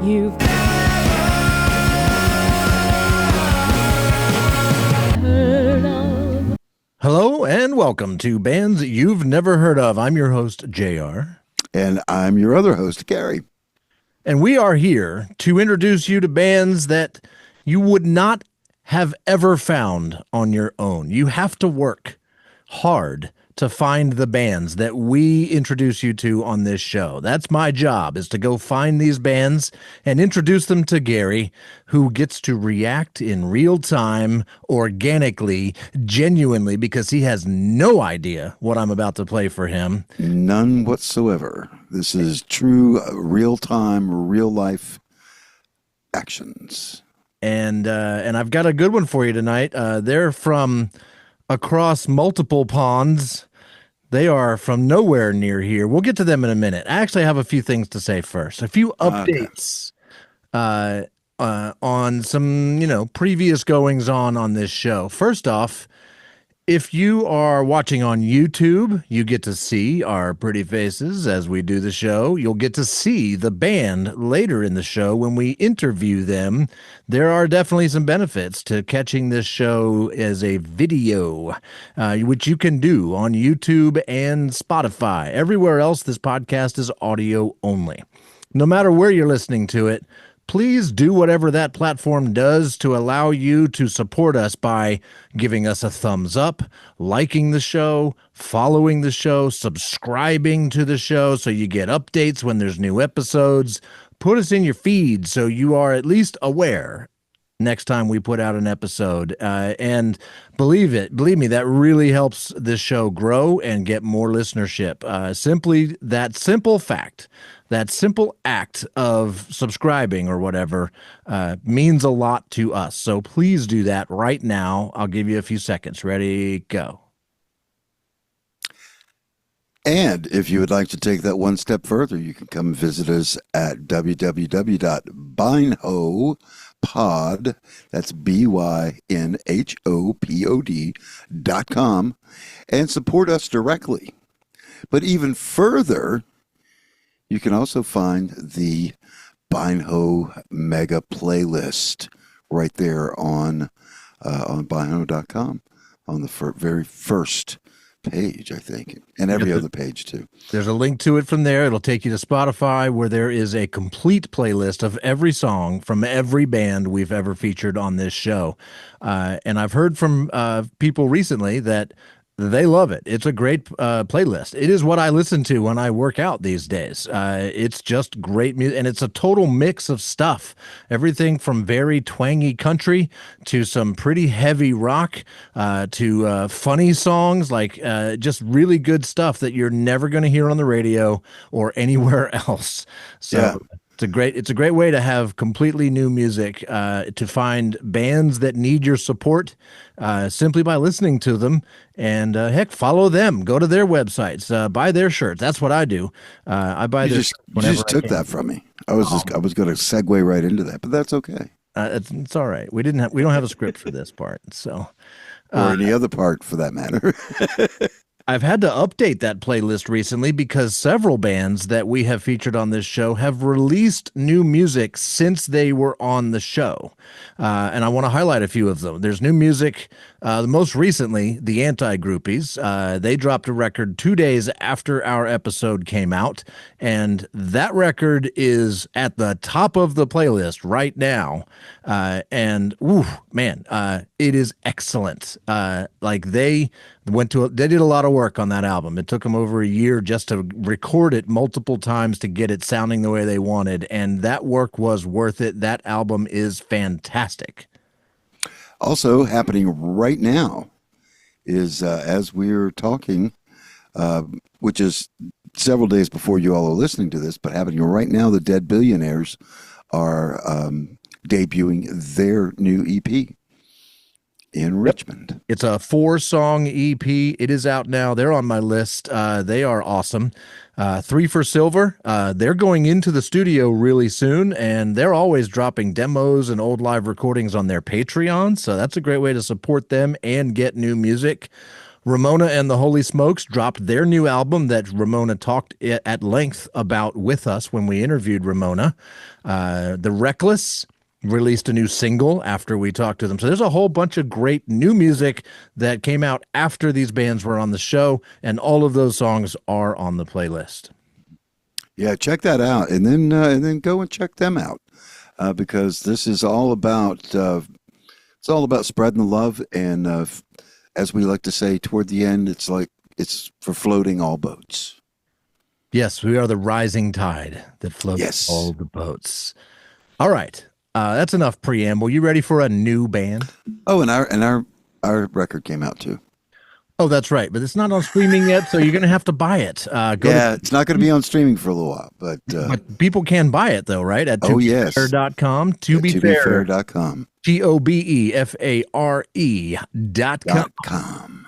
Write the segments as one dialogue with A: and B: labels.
A: you've heard of.
B: Hello and welcome to Bands You've Never Heard of. I'm your host, JR.
C: And I'm your other host, Gary.
B: And we are here to introduce you to bands that you would not have ever found on your own. You have to work hard to find the bands that we introduce you to on this show. That's my job, is to go find these bands and introduce them to Gary, who gets to react in real time, organically, genuinely, because he has no idea what I'm about to play for him.
C: None whatsoever. This is true, real-time, real-life actions.
B: And I've got a good one for you tonight. They're from across multiple ponds. They are from nowhere near here. We'll get to them in a minute. I actually have a few things to say first. A few updates on some, previous goings on this show. First off, if you are watching on YouTube, you get to see our pretty faces as we do the show. You'll get to see the band later in the show when we interview them. There are definitely some benefits to catching this show as a video, which you can do on YouTube and Spotify. Everywhere else, this podcast is audio only. No matter where you're listening to it, please do whatever that platform does to allow you to support us by giving us a thumbs up, liking the show, following the show, subscribing to the show so you get updates when there's new episodes. Put us in your feed so you are at least aware next time we put out an episode. And believe me, that really helps this show grow and get more listenership. Simply that simple fact, that simple act of subscribing or whatever means a lot to us. So please do that right now. I'll give you a few seconds. Ready, go.
C: And if you would like to take that one step further, you can come visit us at www.bynhopod, that's BYNHOPOD.com, and support us directly. But even further, you can also find the Bynho Mega playlist right there on bynho.com on the very first page, I think, and every other page too.
B: There's a link to it from there. It'll take you to Spotify, where there is a complete playlist of every song from every band we've ever featured on this show. And I've heard from people recently that they love it. It's a great playlist. It is what I listen to when I work out these days. It's just great music, and it's a total mix of stuff. Everything from very twangy country to some pretty heavy rock to funny songs, like just really good stuff that you're never going to hear on the radio or anywhere else. So. Yeah. It's a great way to have completely new music, to find bands that need your support simply by listening to them, and heck, follow them. Go to their websites, buy their shirts. That's what I do. I buy their shirts whenever
C: you just took that from me. I was going to segue right into that, but that's okay.
B: It's all right. We don't have a script for this part, so
C: or any other part for that matter.
B: I've had to update that playlist recently because several bands that we have featured on this show have released new music since they were on the show. And I want to highlight a few of them. There's new music. Most recently, the Anti-Groupies. They dropped a record 2 days after our episode came out. And that record is at the top of the playlist right now. And, it is excellent. They did a lot of work on that album. It took them over a year just to record it multiple times to get it sounding the way they wanted, and that work was worth it. That album is fantastic.
C: Also happening right now is, as we're talking, which is several days before you all are listening to this, but happening right now, the Dead Billionaires are debuting their new EP in Richmond.
B: It's a 4-song EP. It is out now. They're on my list. They are awesome. 3 for Silver. They're going into the studio really soon, and they're always dropping demos and old live recordings on their Patreon. So that's a great way to support them and get new music. Ramona and the Holy Smokes dropped their new album that Ramona talked at length about with us when we interviewed Ramona. The Reckless released a new single after we talked to them. So there's a whole bunch of great new music that came out after these bands were on the show, and all of those songs are on the playlist.
C: Yeah, check that out, and then go and check them out because this is all about it's all about spreading the love, and as we like to say toward the end, it's for floating all boats.
B: Yes, we are the rising tide that floats all the boats. All right, that's enough preamble. You ready for a new band?
C: Oh, and our record came out too.
B: Oh, that's right, but it's not on streaming yet, so you're going to have to buy it.
C: It's not going to be on streaming for a little while, but
B: people can buy it though, right? At tobefair.com.
C: tobefair.com.
B: TOBEFARE.com.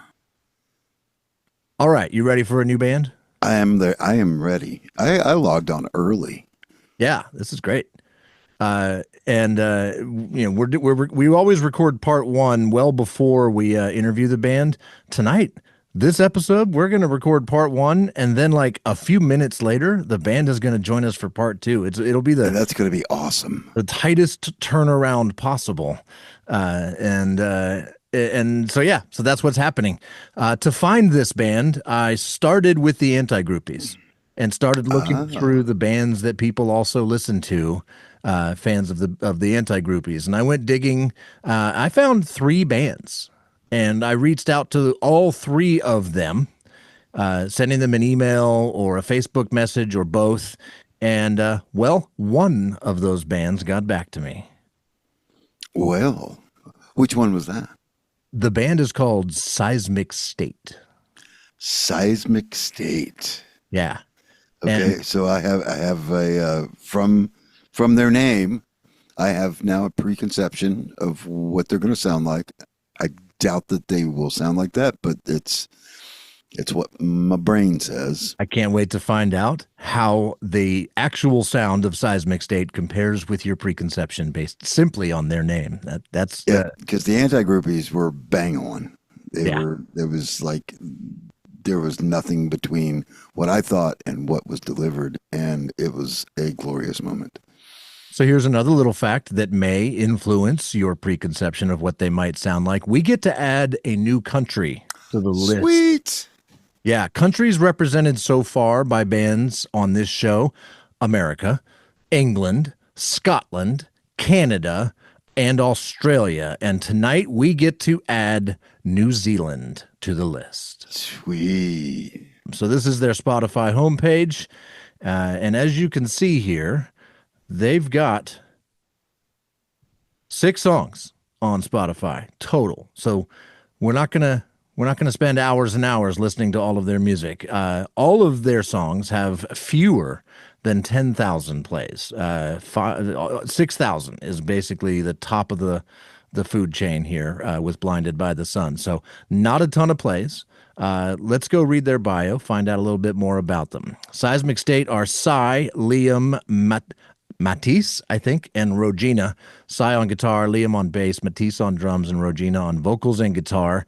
B: All right, you ready for a new band?
C: I am there. I am ready. I logged on early.
B: Yeah, this is great. We always record part one well before we interview the band. Tonight, this episode, we're going to record part one, and then like a few minutes later, the band is going to join us for part two. It'll be
C: that's going to be awesome.
B: The tightest turnaround possible. And so that's what's happening. To find this band, I started with the Anti-Groupies and started looking through the bands that people also listen to, fans of the Anti-Groupies. And I went digging. I found 3 bands, and I reached out to all 3 of them, sending them an email or a Facebook message or both. And, one of those bands got back to me.
C: Well, which one was that?
B: The band is called Seismic State.
C: Seismic State.
B: Yeah.
C: Okay, so I have a from their name, I have now a preconception of what they're going to sound like. I doubt that they will sound like that, but it's what my brain says.
B: I can't wait to find out how the actual sound of Seismic State compares with your preconception based simply on their name. That's
C: because the Anti-Groupies were bang on. There was nothing between what I thought and what was delivered, and it was a glorious moment.
B: So here's another little fact that may influence your preconception of what they might sound like. We get to add a new country to the list.
C: Sweet.
B: Yeah, countries represented so far by bands on this show: America, England, Scotland, Canada, and Australia. And tonight we get to add New Zealand to the list.
C: Sweet.
B: So this is their Spotify homepage. And as you can see here, they've got 6 songs on Spotify total. So we're not gonna spend hours and hours listening to all of their music. All of their songs have fewer than 10,000 plays. 6,000 is basically the top of the food chain here with Blinded by the Sun. So not a ton of plays. Let's go read their bio, find out a little bit more about them. Seismic State are Cy, Liam, Matisse, I think, and Rogina. Cy on guitar, Liam on bass, Matisse on drums, and Rogina on vocals and guitar.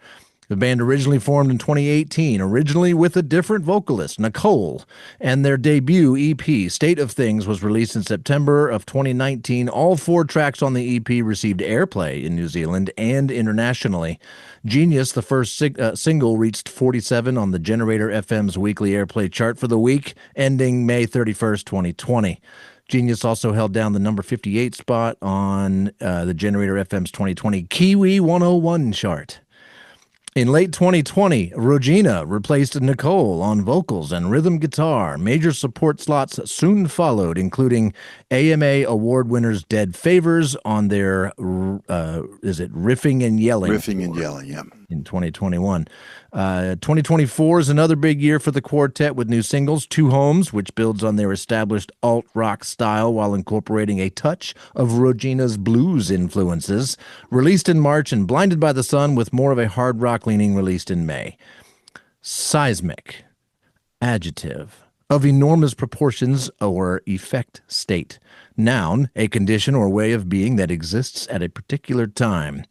B: The band originally formed in 2018, originally with a different vocalist, Nicole, and their debut EP, State of Things, was released in September of 2019. All 4 tracks on the EP received airplay in New Zealand and internationally. Genius, the first single, reached 47 on the Generator FM's weekly airplay chart for the week, ending May 31st, 2020. Genius also held down the number 58 spot on the Generator FM's 2020 Kiwi 101 chart. In late 2020, Rogina replaced Nicole on vocals and rhythm guitar. Major support slots soon followed, including AMA award winners Dead Favors on their, Riffing and Yelling?
C: Riffing and Yelling, yeah.
B: In 2021. 2024 is another big year for the quartet with new singles, Two Homes, which builds on their established alt-rock style while incorporating a touch of Rogina's blues influences, released in March, and Blinded by the Sun with more of a hard rock leaning, released in May. Seismic, adjective, of enormous proportions or effect state. Noun, a condition or way of being that exists at a particular time.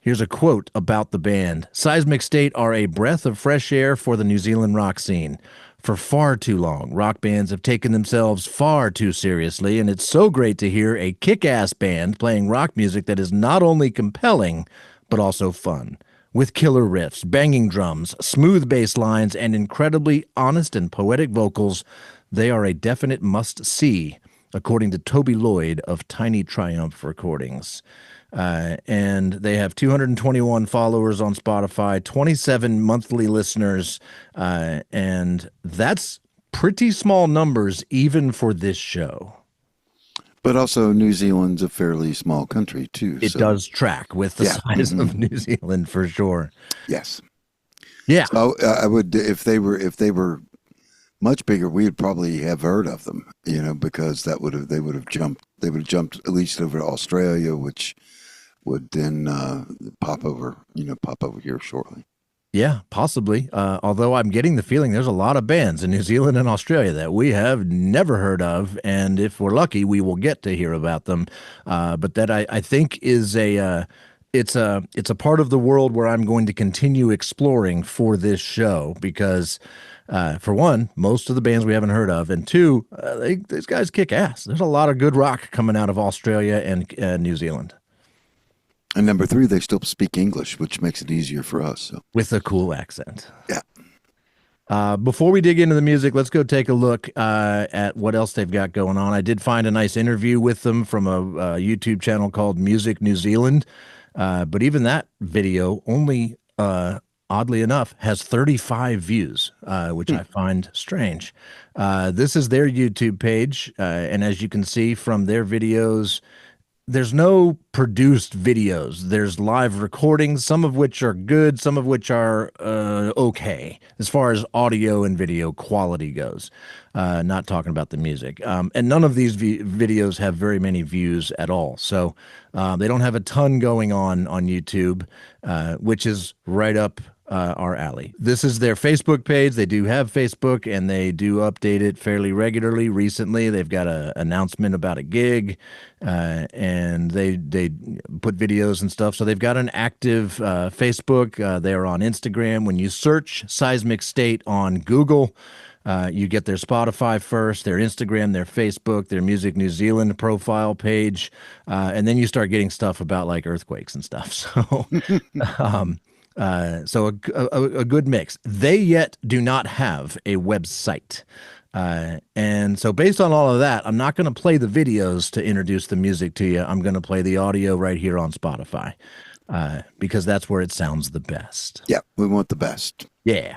B: Here's a quote about the band. Seismic State are a breath of fresh air for the New Zealand rock scene. For far too long, rock bands have taken themselves far too seriously, and it's so great to hear a kick-ass band playing rock music that is not only compelling, but also fun. With killer riffs, banging drums, smooth bass lines, and incredibly honest and poetic vocals, they are a definite must-see, according to Toby Lloyd of Tiny Triumph Recordings. And they have 221 followers on Spotify, 27 monthly listeners, and that's pretty small numbers even for this show.
C: But also, New Zealand's a fairly small country too.
B: It does track with the size of New Zealand for sure.
C: Yes.
B: Yeah.
C: So I would, if they were much bigger, we'd probably have heard of them, because they would have jumped at least over to Australia, which would then pop over here shortly.
B: Yeah, possibly. Although I'm getting the feeling there's a lot of bands in New Zealand and Australia that we have never heard of, and if we're lucky, we will get to hear about them. But that I think is it's a part of the world where I'm going to continue exploring for this show because, for one, most of the bands we haven't heard of, and two, these guys kick ass. There's a lot of good rock coming out of Australia and New Zealand.
C: And number three, they still speak English, which makes it easier for us. So.
B: With a cool accent.
C: Yeah.
B: Before we dig into the music, let's go take a look at what else they've got going on. I did find a nice interview with them from a YouTube channel called Music New Zealand. But even that video only, oddly enough, has 35 views, which I find strange. This is their YouTube page. And as you can see from their videos, there's no produced videos. There's live recordings, some of which are good, some of which are okay, as far as audio and video quality goes. Not talking about the music. And none of these videos have very many views at all. So they don't have a ton going on YouTube, which is right up our alley. This is their Facebook page. They do have Facebook, and they do update it fairly regularly. Recently, they've got an announcement about a gig, and they put videos and stuff. So they've got an active Facebook. They're on Instagram. When you search Seismic State on Google, you get their Spotify first, their Instagram, their Facebook, their Music New Zealand profile page, and then you start getting stuff about like earthquakes and stuff. So, a good mix. They yet do not have a website. And so based on all of that, I'm not going to play the videos to introduce the music to you. I'm going to play the audio right here on Spotify, because that's where it sounds the best.
C: Yeah, we want the best.
B: Yeah.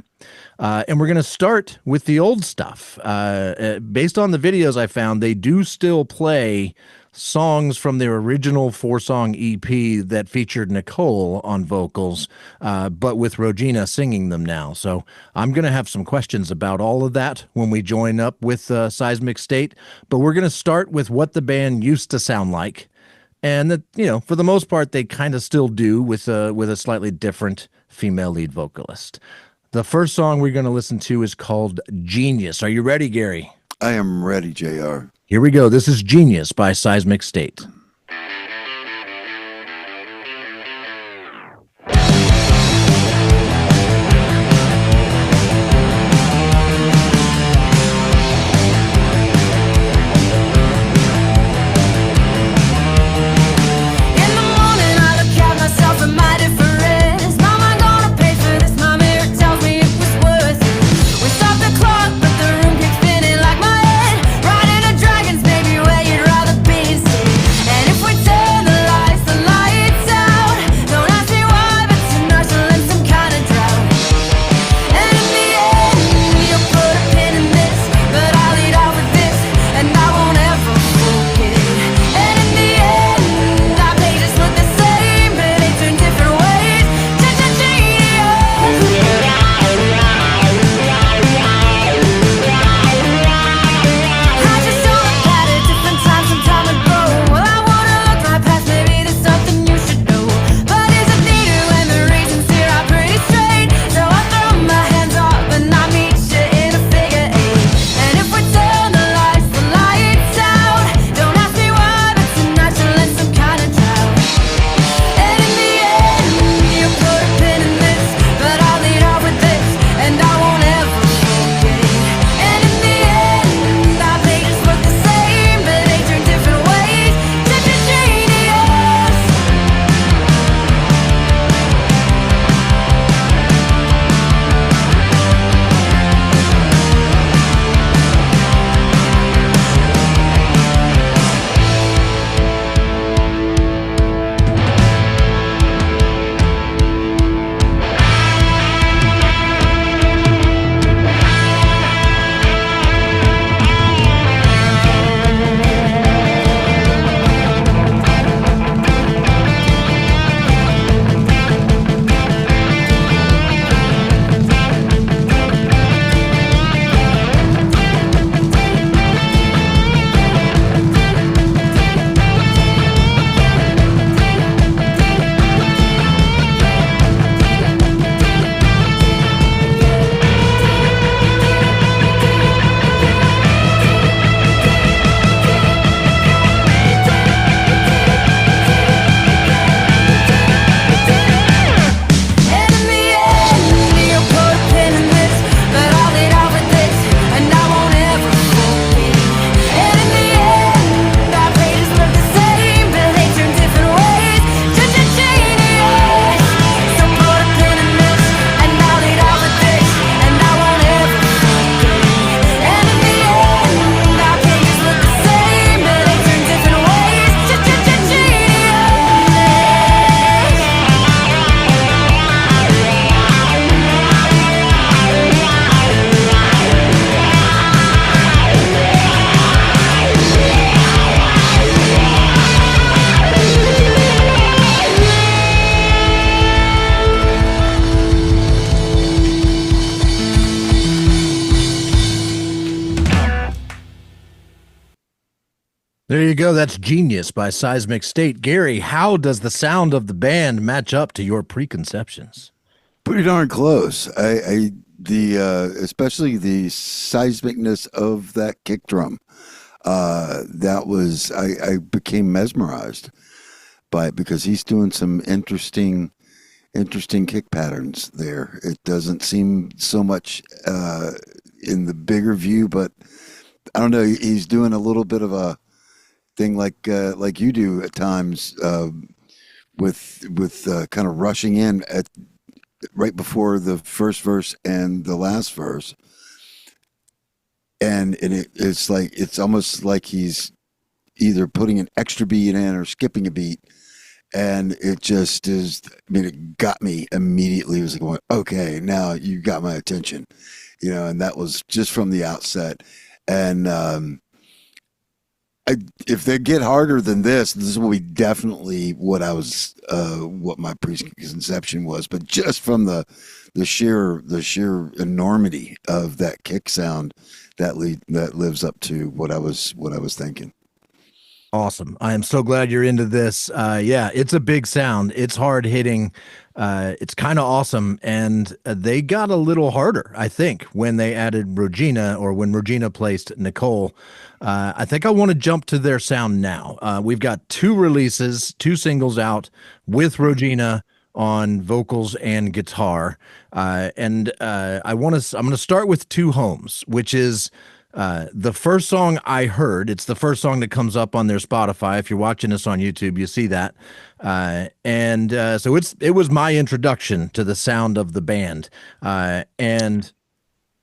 B: And we're going to start with the old stuff. Based on the videos I found, they do still play songs from their original 4-song EP that featured Nicole on vocals, but with Regina singing them now. So I'm going to have some questions about all of that when we join up with Seismic State. But we're going to start with what the band used to sound like. And that, for the most part, they kind of still do with a slightly different female lead vocalist. The first song we're going to listen to is called Genius. Are you ready, Gary?
C: I am ready, JR.
B: Here we go. This is Genius by Seismic State.
D: Riding a dragon's baby, where you'd rather be.
B: There you go. That's Genius by Seismic State. Gary, how does the sound of the band match up to your preconceptions?
C: Pretty darn close. Especially the seismicness of that kick drum. I became mesmerized by it because he's doing some interesting kick patterns there. It doesn't seem so much in the bigger view, but I don't know. He's doing a little bit of a thing like you do at times with kind of rushing in at right before the first verse and the last verse, and it's almost like he's either putting an extra beat in or skipping a beat, and it just is. I mean, it got me immediately. It was like going, okay, now you got my attention, and that was just from the outset, and. If they get harder than this will be definitely what my preconception was. But just from the sheer enormity of that kick sound, that lives up to what I was thinking.
B: Awesome. I am so glad you're into this. Yeah, it's a big sound. It's hard hitting. It's kind of awesome. And they got a little harder, I think, when they added Regina, or when Regina placed Nicole. I think I want to jump to their sound now. We've got 2 releases, 2 singles out with Regina on vocals and guitar. I'm going to start with Two Homes, which is the first song I heard. It's the first song that comes up on their Spotify. If you're watching us on YouTube, you see that. So it was my introduction to the sound of the band. And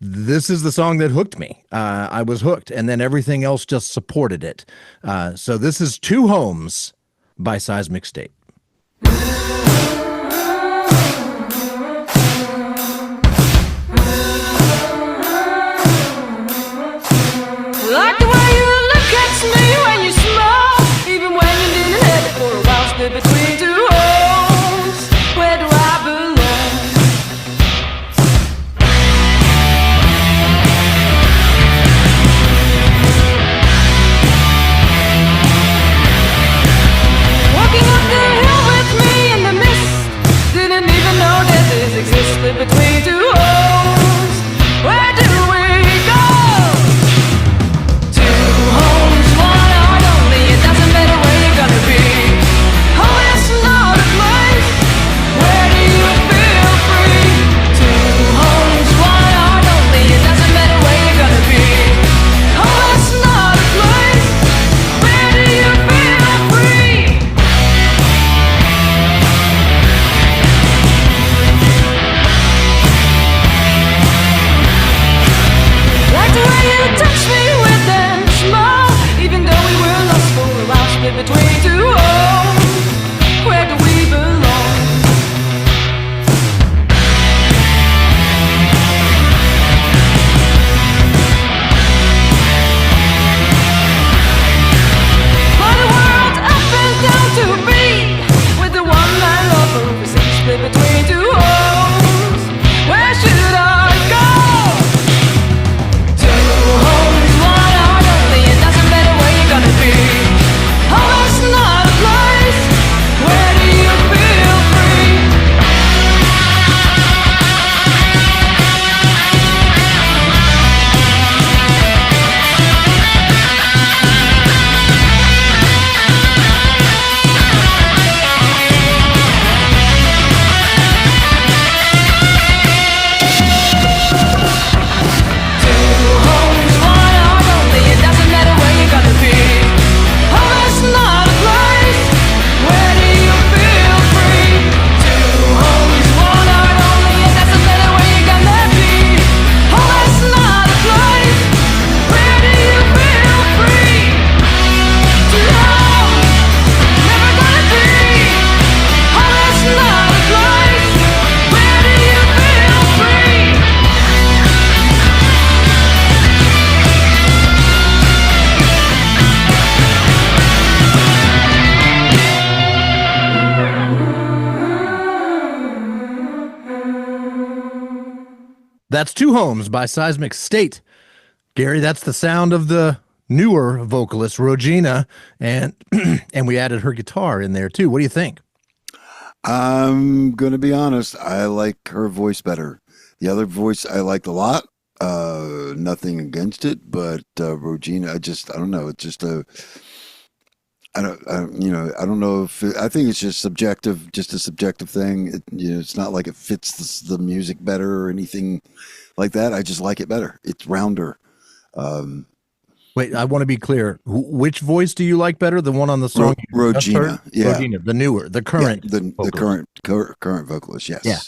B: this is the song that hooked me. I was hooked, and then everything else just supported it. So this is Two Homes by Seismic State.
A: Like the way you look at me when you smile, even when you didn't have it for a while. Split between two homes, where do I belong? Walking up the hill with me in the mist, didn't even know that this exists. Split between two homes, where do we go? Between two homes, where do we belong? For the world up and down to be with the one man lover who sees split between two homes. Where should I go? Two homes, one heart only. It doesn't matter where you're gonna be. Oh, it's not a place. Where do you feel free? Two homes, one heart only. It doesn't matter where you're gonna be. Oh, it's not a place. Where do you feel free? Two homes, one heart only. It doesn't matter where you're gonna be. Oh, it's not a place. Where do you feel free? Two homes, never gonna be. Oh, it's not a place. Where do you feel free?
B: That's Two Homes by Seismic State. Gary, that's the sound of the newer vocalist, Regina, and and we added her guitar in there too. What do you think?
C: I'm going to be honest. I like her voice better. The other voice I liked a lot. Nothing against it, but Regina, I don't know. It's just I don't know if I think it's just subjective, just a subjective thing. It's not like it fits the music better or anything like that. I just like it better. It's rounder.
B: Wait, I want to be clear. Which voice do you like better? The one on the song?
C: Regina. Yeah.
B: Regina, the newer, the current.
C: Yeah, the current vocalist. Yes.
B: Yeah.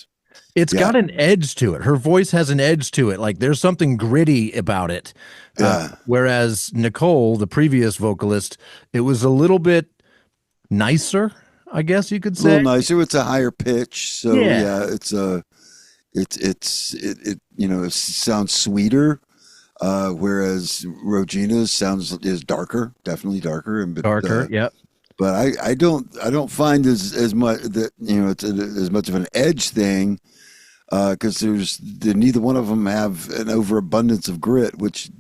B: It's got an edge to it. Her voice has an edge to it. Like there's something gritty about it. Whereas Nicole, the previous vocalist, it was a little bit nicer, I guess you could say.
C: A little nicer. It's a higher pitch. So it sounds sweeter. Whereas Regina's is darker, definitely darker and
B: darker. Yep.
C: But I don't find as much that it's as much of an edge thing because neither one of them have an overabundance of grit, which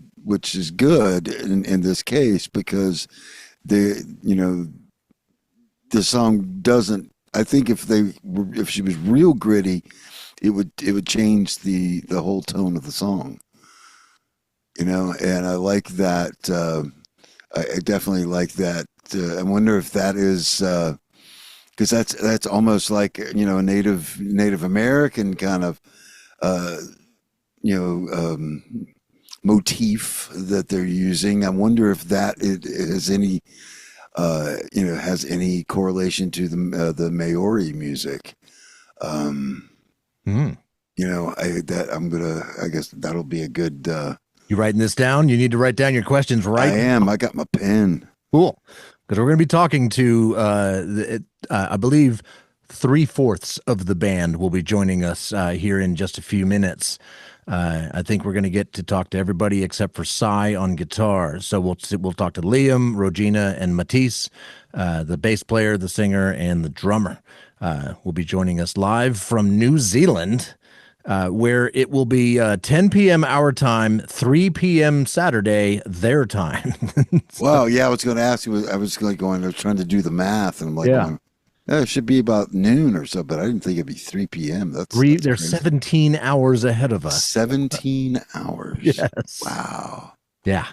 C: is good in this case because the song doesn't. I think if she was real gritty, it would change the whole tone of the song. And I like that. I definitely like that. I wonder if that is because that's almost like a Native American kind of motif that they're using. I wonder if that it has any has any correlation to the Maori music. I guess that'll be a good.
B: You writing this down? You need to write down your questions right
C: I am. I got my pen.
B: Cool. Because we're going to be talking to, I believe, 3/4 of the band will be joining us here in just a few minutes. I think we're going to get to talk to everybody except for Sai on guitar. So we'll talk to Liam, Regina, and Matisse, the bass player, the singer, and the drummer. Will be joining us live from New Zealand. Where it will be 10 p.m. our time, 3 p.m. Saturday their time.
C: Wow, yeah, I was going to ask you. I was trying to do the math, and I'm like, it should be about noon or so, but I didn't think it'd be 3 p.m. That's
B: they're
C: crazy.
B: 17 hours ahead of us.
C: 17 hours.
B: Yes.
C: Wow.
B: Yeah.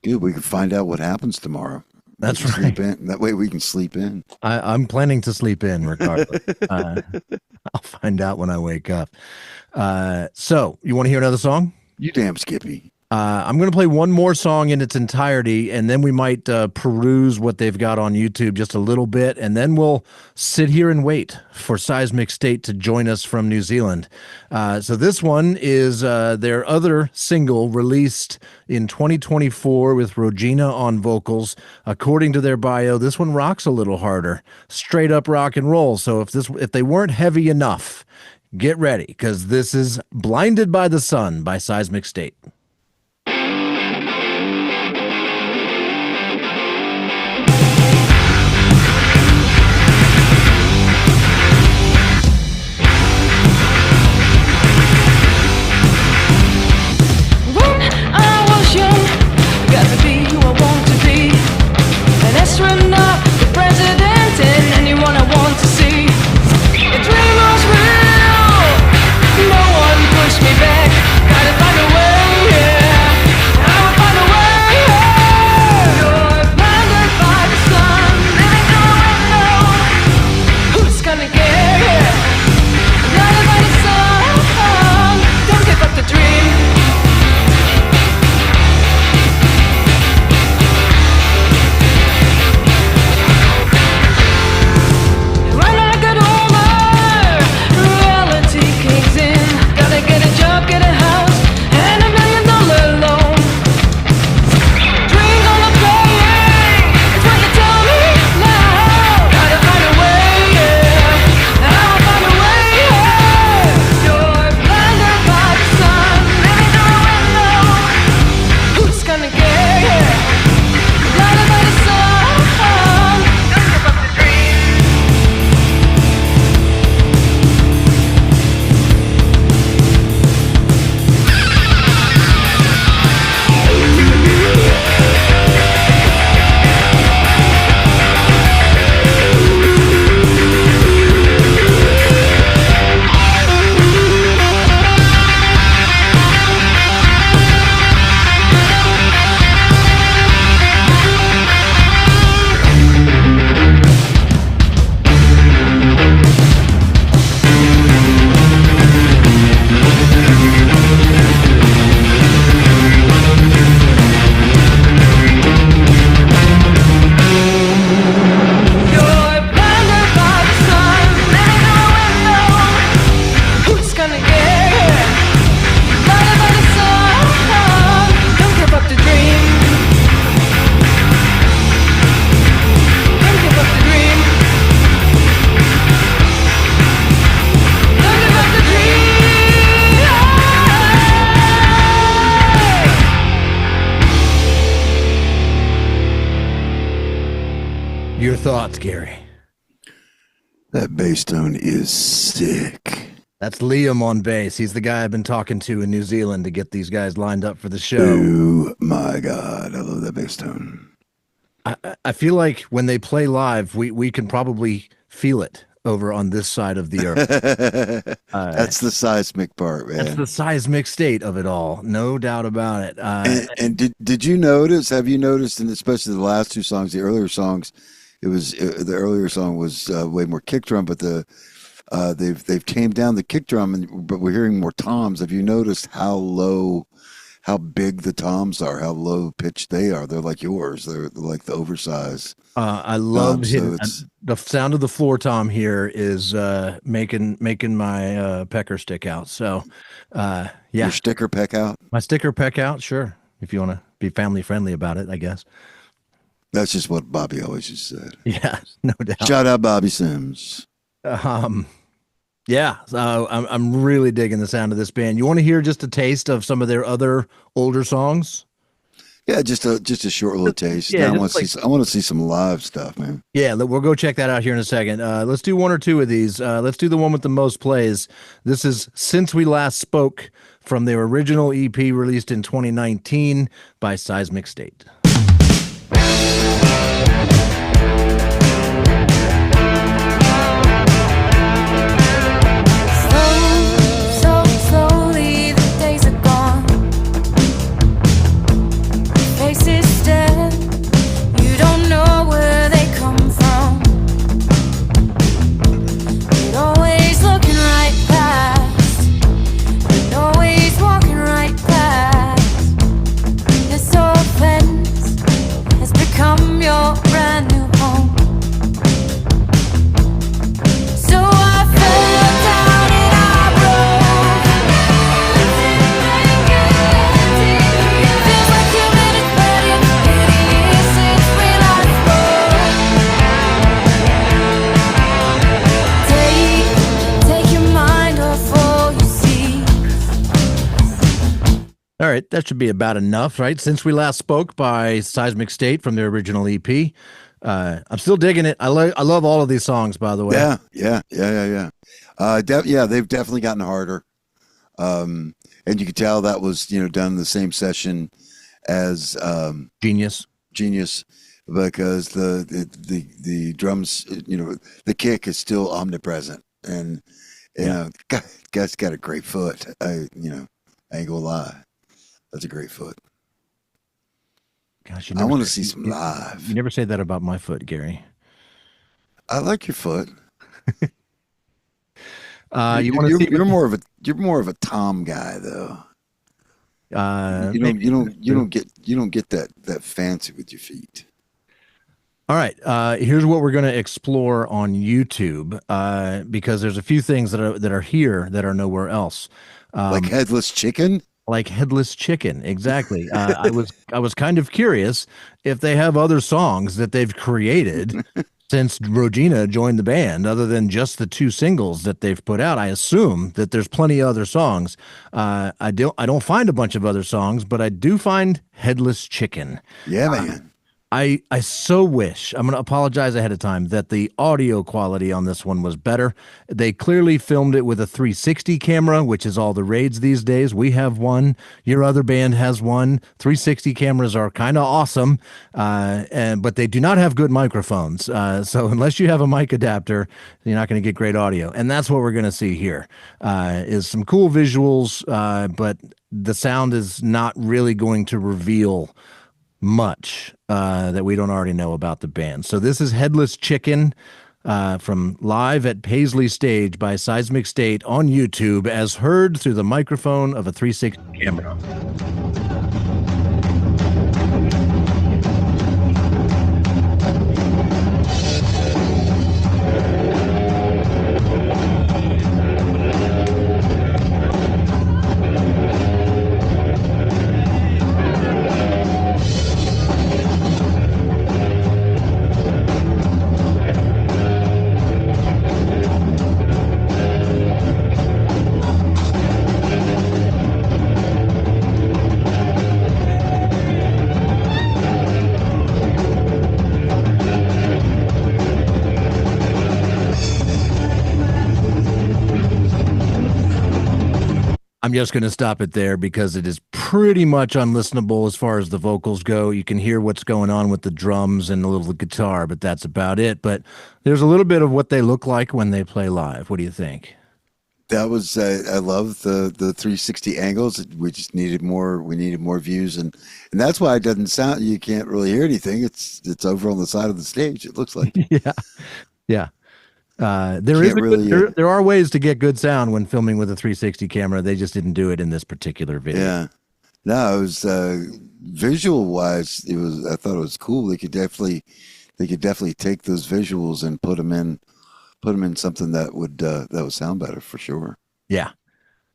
C: Good. We can find out what happens tomorrow.
B: That's right.
C: Sleep in. That way we can sleep in.
B: I'm planning to sleep in regardless. I'll find out when I wake up. So you want to hear another song?
C: You damn Skippy.
B: I'm going to play one more song in its entirety, and then we might peruse what they've got on YouTube just a little bit, and then we'll sit here and wait for Seismic State to join us from New Zealand. So this one is their other single released in 2024 with Regina on vocals. According to their bio, this one rocks a little harder, straight up rock and roll. So if they weren't heavy enough, get ready, because this is Blinded by the Sun by Seismic State.
A: Pushed me back, gotta find a way.
B: Your thoughts, Gary?
C: That bass tone is sick.
B: That's Liam on bass. He's the guy I've been talking to in New Zealand to get these guys lined up for the show.
C: Oh my God, I love that bass tone.
B: I feel like when they play live, we can probably feel it over on this side of the earth.
C: That's the seismic part, man.
B: That's the seismic state of it all, no doubt about it.
C: And did you notice? Have you noticed? And especially the last two songs, the earlier songs, the earlier song was way more kick drum, but they've tamed down the kick drum, but we're hearing more toms. Have you noticed how big the toms are, how low pitched they are? They're like yours. They're like the oversized.
B: I love
C: so
B: the sound of the floor tom here is making my pecker stick out. So yeah,
C: your sticker peck out.
B: My sticker peck out. Sure, if you want to be family friendly about it, I guess.
C: That's just what Bobby always just said.
B: Yeah, no doubt.
C: Shout out Bobby Sims.
B: Yeah, so I'm really digging the sound of this band. You want to hear just a taste of some of their other older songs?
C: Yeah, just a short little taste.
B: Yeah,
C: I want to see some live stuff, man.
B: Yeah, we'll go check that out here in a second. Let's do one or two of these. Let's do the one with the most plays. This is Since We Last Spoke from their original EP released in 2019 by Seismic State. All right, that should be about enough, right? Since We Last Spoke by Seismic State from their original EP. I'm still digging it. I love all of these songs, by the way.
C: Yeah. They've definitely gotten harder. And you could tell that was, done in the same session as
B: Genius,
C: because the drums, the kick is still omnipresent, and guy's got a great foot. I ain't gonna lie. That's a great foot.
B: Gosh,
C: I want to see some live.
B: You never say that about my foot, Gary.
C: I like your foot.
B: You're
C: more of a Tom guy, though. You don't get that fancy with your feet.
B: All right, here's what we're going to explore on YouTube because there's a few things that are here that are nowhere else.
C: Like headless chicken.
B: Like headless chicken, exactly. I was kind of curious if they have other songs that they've created since Regina joined the band, other than just the two singles that they've put out. I assume that there's plenty of other songs. I don't find a bunch of other songs, but I do find Headless Chicken.
C: Yeah, man.
B: I so wish, I'm going to apologize ahead of time, that the audio quality on this one was better. They clearly filmed it with a 360 camera, which is all the rage these days. We have one. Your other band has one. 360 cameras are kind of awesome, but they do not have good microphones. So unless you have a mic adapter, you're not going to get great audio. And that's what we're going to see here, is some cool visuals, but the sound is not really going to reveal much that we don't already know about the band. So this is Headless Chicken from live at Paisley Stage by Seismic State on YouTube, as heard through the microphone of a 360 camera. I'm just going to stop it there because it is pretty much unlistenable as far as the vocals go. You can hear what's going on with the drums and a little guitar, but that's about it. But there's a little bit of what they look like when they play live. What do you think?
C: That was I love the 360 angles. We just needed more. We needed more views, and that's why it doesn't sound. You can't really hear anything. It's over on the side of the stage. It looks like.
B: Yeah, yeah. There are ways to get good sound when filming with a 360 camera. They just didn't do it in this particular video.
C: Yeah, no, it was visual wise. I thought it was cool. They could definitely take those visuals and put them in something that would sound better for sure.
B: Yeah,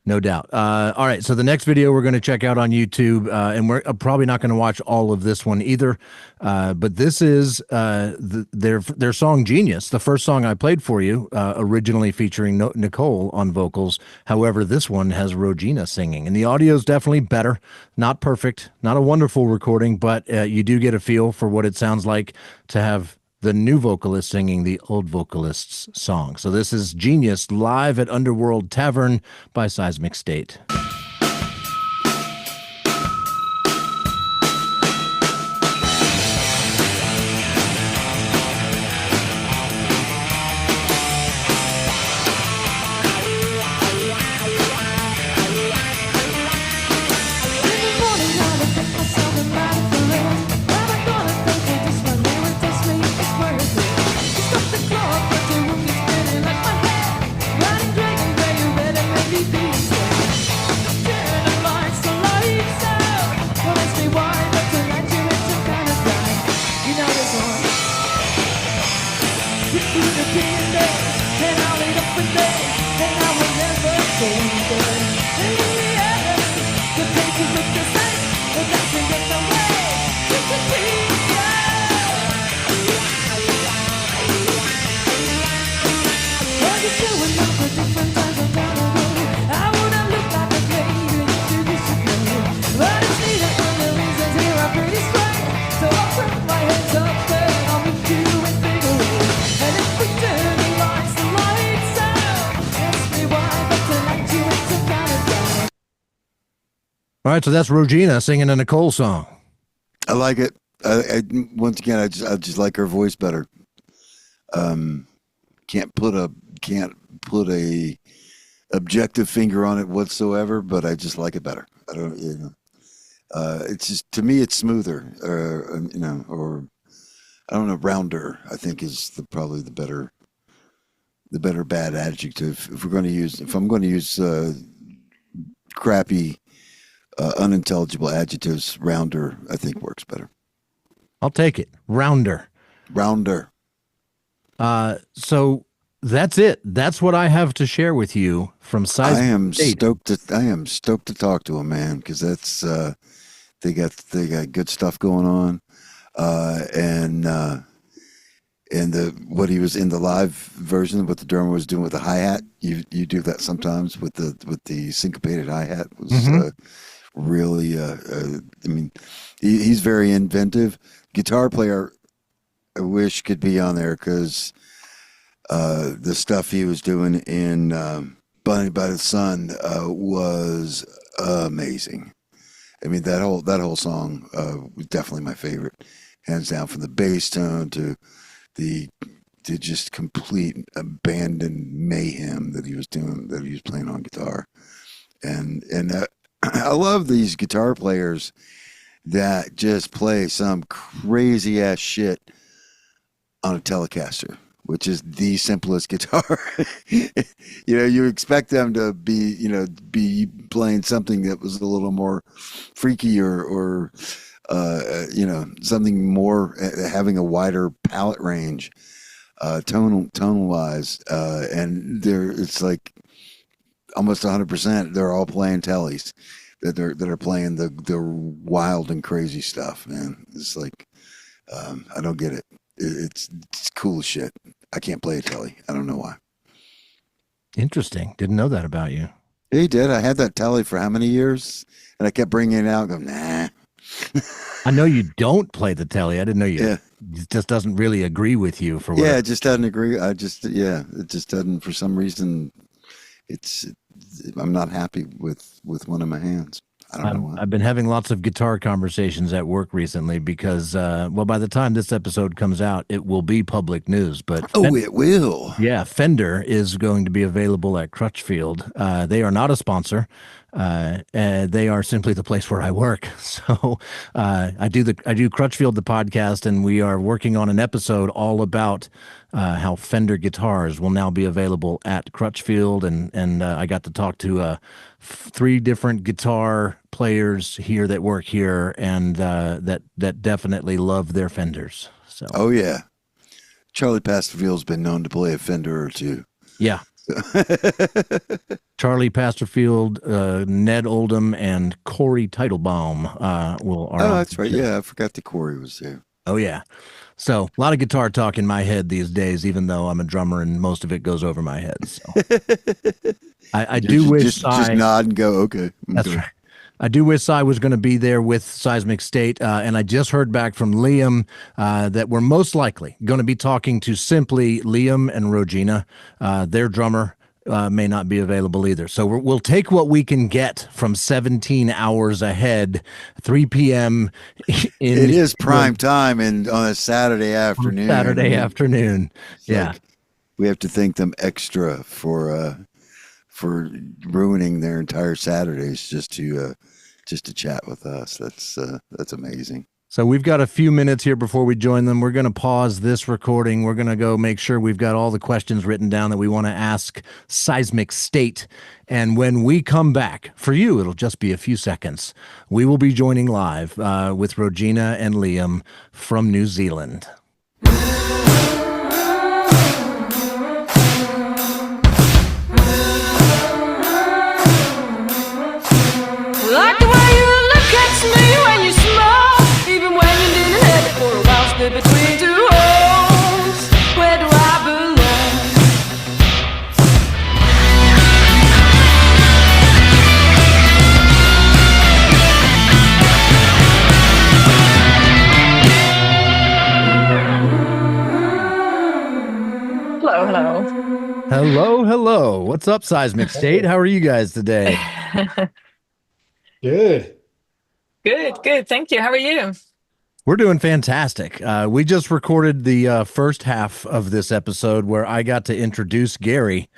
B: no doubt. All right, so the next video we're going to check out on YouTube, and we're probably not going to watch all of this one either, but this is their song Genius, the first song I played for you, originally featuring Nicole on vocals. However, this one has Regina singing, and the audio is definitely better. Not perfect, not a wonderful recording, but you do get a feel for what it sounds like to have the new vocalist singing the old vocalist's song. So this is Genius live at Underworld Tavern by Seismic State. All right, so that's Regina singing a Nicole song.
C: I like it. Once again, I just like her voice better. Can't put a objective finger on it whatsoever, but I just like it better. I don't, it's just, to me, it's smoother, or I don't know, rounder, I think is probably the better bad adjective. If I'm going to use crappy, unintelligible adjectives, rounder, I think works better.
B: I'll take it. Rounder. So that's it. That's what I have to share with you from Seismic State.
C: I am stoked to talk to him, man, because that's they got good stuff going on, and what he was in the live version, what the drummer was doing with the hi-hat. You do that sometimes with the syncopated hi-hat. Was really I mean, he's very inventive. Guitar player, I wish could be on there, because the stuff he was doing in Blinded by the Sun was amazing. I mean, that whole song was definitely my favorite, hands down, from the bass tone to just complete abandoned mayhem that he was doing, that he was playing on guitar. And I love these guitar players that just play some crazy ass shit on a Telecaster, which is the simplest guitar. You expect them to be playing something that was a little more freaky or something more, having a wider palette range, tonal wise, and it's like almost 100%. They're all playing tellies that are playing the wild and crazy stuff, man. It's like I don't get it. It's cool as shit. I can't play a telly. I don't know why.
B: Interesting. Didn't know that about you.
C: He did. I had that telly for how many years? And I kept bringing it out and go, nah.
B: I know you don't play the telly. I didn't know you.
C: Yeah.
B: It just doesn't really agree with you for what.
C: Yeah, it just doesn't agree. It just doesn't, for some reason. I'm not happy with one of my hands. I don't know why.
B: I've been having lots of guitar conversations at work recently because, well, by the time this episode comes out, it will be public news. But
C: Oh, it will.
B: yeah, Fender is going to be available at Crutchfield. They are not a sponsor. They are simply the place where I work. So I do Crutchfield the podcast, and we are working on an episode all about how Fender guitars will now be available at Crutchfield, and I got to talk to 3 different guitar players here that work here, and that definitely love their Fenders. So
C: Oh yeah, Charlie Pastorfield's been known to play a Fender or two.
B: yeah. Charlie Pastorfield, Ned Oldham, and Corey Teitelbaum are
C: Oh,
B: on
C: that's
B: the
C: right.
B: show.
C: Yeah, I forgot that Corey was there.
B: Oh yeah. So a lot of guitar talk in my head these days, even though I'm a drummer and most of it goes over my head. So I do wish
C: just nod and go. Okay,
B: That's right. I do wish I was going to be there with Seismic State, and I just heard back from Liam that we're most likely going to be talking to simply Liam and Rogina. Their drummer may not be available either. So we'll take what we can get from 17 hours ahead, 3 p.m.
C: It is prime time and on a Saturday afternoon.
B: Saturday afternoon. Yeah.
C: Like, we have to thank them extra for ruining their entire Saturdays just to chat with us. That's amazing.
B: So we've got a few minutes here before we join them. We're going to pause this recording. We're going to go make sure we've got all the questions written down that we want to ask Seismic State. And when we come back, for you, it'll just be a few seconds. We will be joining live with Rogina and Liam from New Zealand.
A: Like the way you look at me when you smile, even when you didn't have it for a while, split between 2 homes. Where do I belong? Hello, hello.
B: Hello, hello. What's up, Seismic State? How are you guys today?
D: Good.
E: Good. Thank you. How are you?
B: We're doing fantastic. We just recorded the first half of this episode where I got to introduce Gary